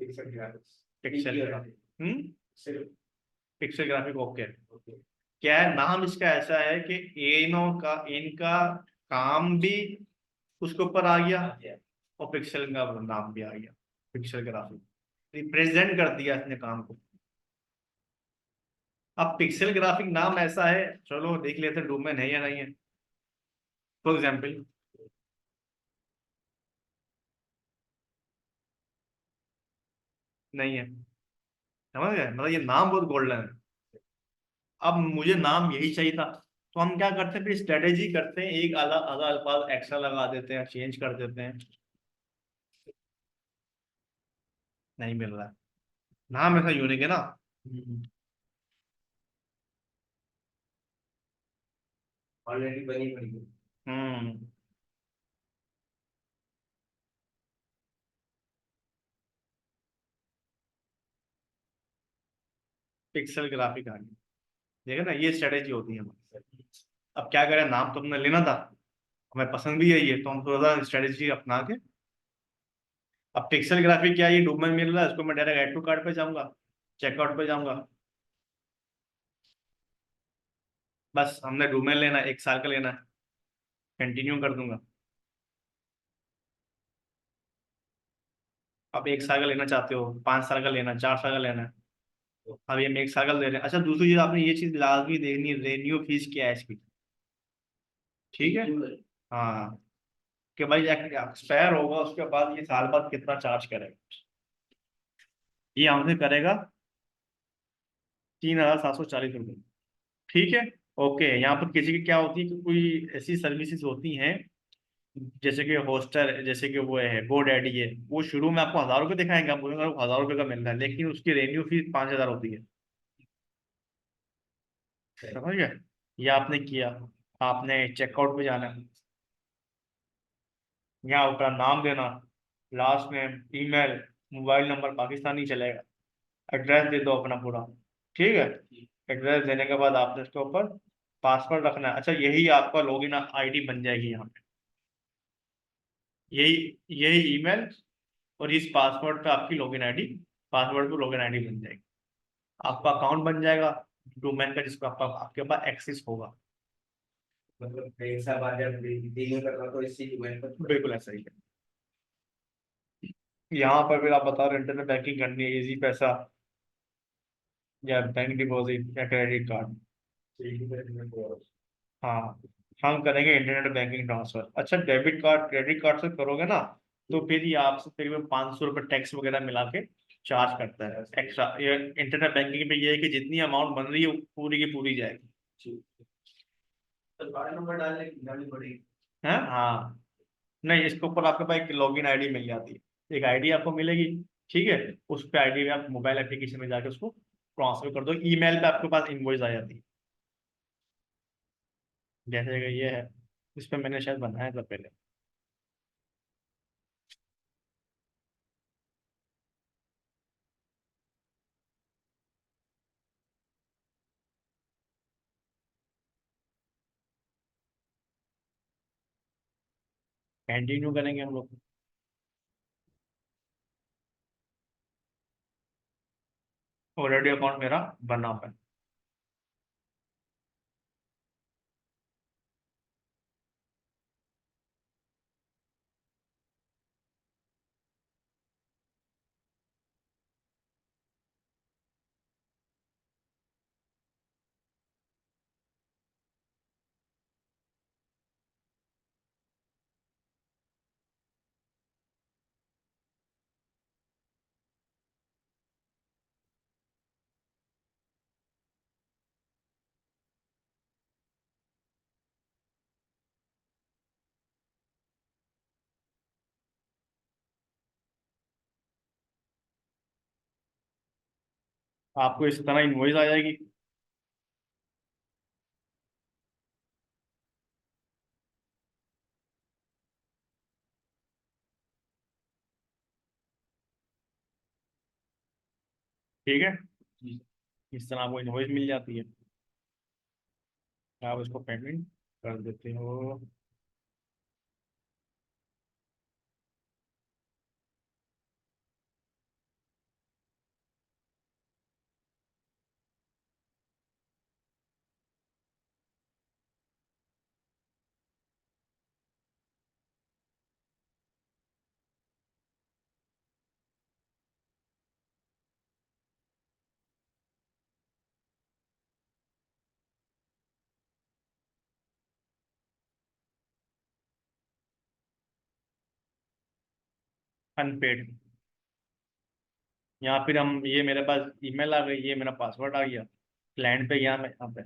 Pixel graphics. Pixel graphic. सिर्फ पिक्सल ग्राफिक, ओके। क्या है नाम इसका? ऐसा है कि इनों का, इनका काम भी उसके ऊपर आ गया, और पिक्सल का नाम भी आ गया, पिक्सल ग्राफिक। रिप्रेजेंट कर दिया इसने काम को। अब पिक्सल ग्राफिक नाम ऐसा है, चलो देख लेते डोमेन है या नहीं है। फॉर एग्जाम्पल, नहीं है। समझ गए? मतलब ये नाम बहुत गोल्डन है। अब मुझे नाम यही चाहिए था, तो हम क्या करते हैं फिर, स्ट्रेटेजी करते हैं, एक आधा आधा अल्फाज एक्स्ट्रा लगा देते हैं, चेंज कर देते हैं। नहीं मिल रहा है, नाम ऐसा यूनिक है ना। ऑलरेडी बनी पड़ी है। हम्म। पिक्सल ग्राफिक आ गया। देखा ना, ये स्ट्रेटेजी होती है हमारी। अब क्या करें, नाम तो हमने लेना था, हमें पसंद भी है ये, तो हम थोड़ा सा स्ट्रेटेजी अपना के। अब पिक्सल ग्राफिक क्या है, ये डोमेन मिल रहा है, इसको मैं डायरेक्ट ऐड टू कार्ट पे जाऊंगा, चेकआउट पे जाऊंगा। बस हमने डोमेन लेना है, 1 साल का लेना है, कंटिन्यू कर दूंगा। अब 1 साल का लेना चाहते हो, 5 साल का लेना है, 4 साल का लेना है। अब ये हम 1 साल का ले रहे हैं। अच्छा, दूसरी चीज आपने ये चीज लाजमी देखनी है, रेन्यू फीस क्या है इसकी। ठीक है। हाँ, कि भाई एक्सपायर होगा उसके बाद ये साल बाद कितना चार्ज करेगा। ये हमसे करेगा 3,740 रुपये। ठीक है। ओके, यहाँ पर किसी की क्या होती है कि कोई ऐसी सर्विसेज होती हैं, जैसे कि होस्टर, जैसे कि वो है गो डैडी है, वो शुरू में आपको 1,000 रुपये दिखाएंगे, आप बोलेंगे 1,000 रुपये का मिल रहा है, लेकिन उसकी रेन्यू फीस 5,000 होती है। समझ गए। ये आपने किया, आपने चेकआउट पे जाना है, यहाँ अपना नाम देना, last name, email, mobile number Pakistani चलेगा, एड्रेस दे दो अपना पूरा। ठीक है। एड्रेस देने के बाद आपने इसके ऊपर पासवर्ड रखना है। अच्छा, यही आपका लॉगिन आईडी बन जाएगी यहाँ पे, यही यही ईमेल और इस पासवर्ड पे आपकी लॉगिन आईडी, पासवर्ड पे लॉगिन आईडी बन जाएगी, आपका अकाउंट बन जाएगा डोमेन का, जिसको आपके पास एक्सेस होगा। मतलब एक साल बाद जब रिन्यू करना तो इसी डोमेन पर। बिल्कुल ऐसा ही है। यहाँ पर फिर आप बता रहे इंटरनेट बैंकिंग करनी है, इजी पैसा या बैंक डिपॉजिट या क्रेडिट कार्ड। हाँ, हम करेंगे इंटरनेट बैंकिंग ट्रांसफर। अच्छा, डेबिट कार्ड क्रेडिट कार्ड से करोगे ना, तो फिर ये आपसे तकरीबन 500 रुपये टैक्स वगैरह मिला के चार्ज करता है एक्स्ट्रा। ये इंटरनेट बैंकिंग में ये है कि जितनी अमाउंट बन रही है वो पूरी की पूरी जाएगी। तो कार्ड नंबर डालने पड़ेगी। है हाँ। नहीं, इसके ऊपर आपके पास एक लॉगिन आईडी मिल जाती है, एक आईडी आपको मिलेगी। ठीक है। उस पे आईडी में आप मोबाइल एप्लीकेशन में जाके उसको ट्रांसफर कर दो, ईमेल पे आपके पास इनवॉइस आ जाती है। जैसे कि ये है, इस पे मैंने शायद बनाया था पहले। कंटिन्यू करेंगे हम लोग। ऑलरेडी अकाउंट मेरा बना हुआ है। आपको इस तरह इनवॉइस आ जाएगी। ठीक है। इस तरह आपको इनवॉइस मिल जाती है, आप उसको पेमेंट कर देते हो। अनपेड। यहाँ फिर हम, ये मेरे पास ईमेल आ गई, ये मेरा पासवर्ड आ गया, क्लाइंट पे गया मैं यहाँ पे।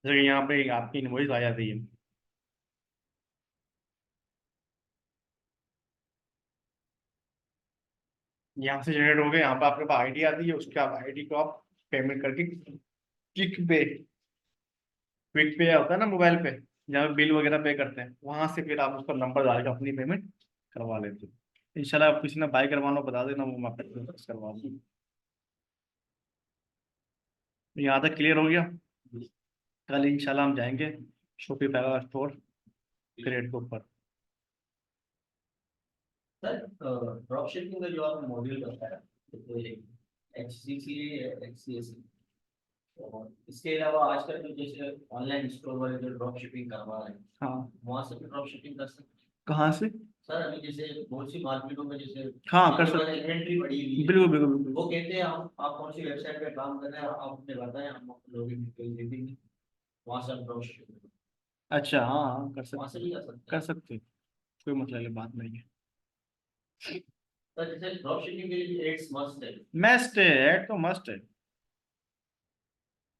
जैसे यहाँ पे आपकी इनवॉइस आ जाती है। यहाँ से जनरेट हो गए, यहाँ पे आपके पास आईडी आती है, उसके आप आईडी को आप पेमेंट करके क्विक पे होता है ना मोबाइल पे, जहाँ बिल वगैरह पे करते हैं, वहां से फिर आप उसका नंबर डाल के अपनी पेमेंट करवा लेते हो। इंशाल्लाह आप किसी ने बाय करवाना हो बता देना, वो मैं आपको करवा दूँ। यहाँ तक क्लियर हो गया। कल इंशाल्लाह हम जाएंगे शॉपिफाई का स्टोर क्रिएट के ऊपर। सर ड्रॉप शिपिंग का जो आप मॉड्यूल बताया, तो HCC XCSC, और इसके अलावा आजकल तो जैसे ऑनलाइन स्टोर वाले जो ड्रॉप शिपिंग करवा रहे हैं, हाँ, वहां से भी ड्रॉप शिपिंग कर सकते हैं? कहाँ से? सर अभी जैसे बहुत सी मार्केटों में जैसे हाँ, कर आपके पास सकते। इन्वेंट्री पड़ी हुई है, बिल्कुल बिल्कुल बिल्कुल। वो कहते हैं आप कौन सी वेबसाइट पे काम कर रहे हैं, आप हमें बताएं, हम आपको लॉगिन डिटेल दे देंगे, वहां से आप ड्रॉप शिपिंग अच्छा, हाँ हाँ, कर वहां से सकते। भी कर सकते कर हैं। सकते, कोई मतलब वाली बात नहीं है। सर जैसे ड्रॉप शिपिंग के लिए एड्स मस्ट है। मस्ट है, ऐड तो मस्ट है,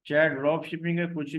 चाहे ड्रॉप शिपिंग है कुछ भी।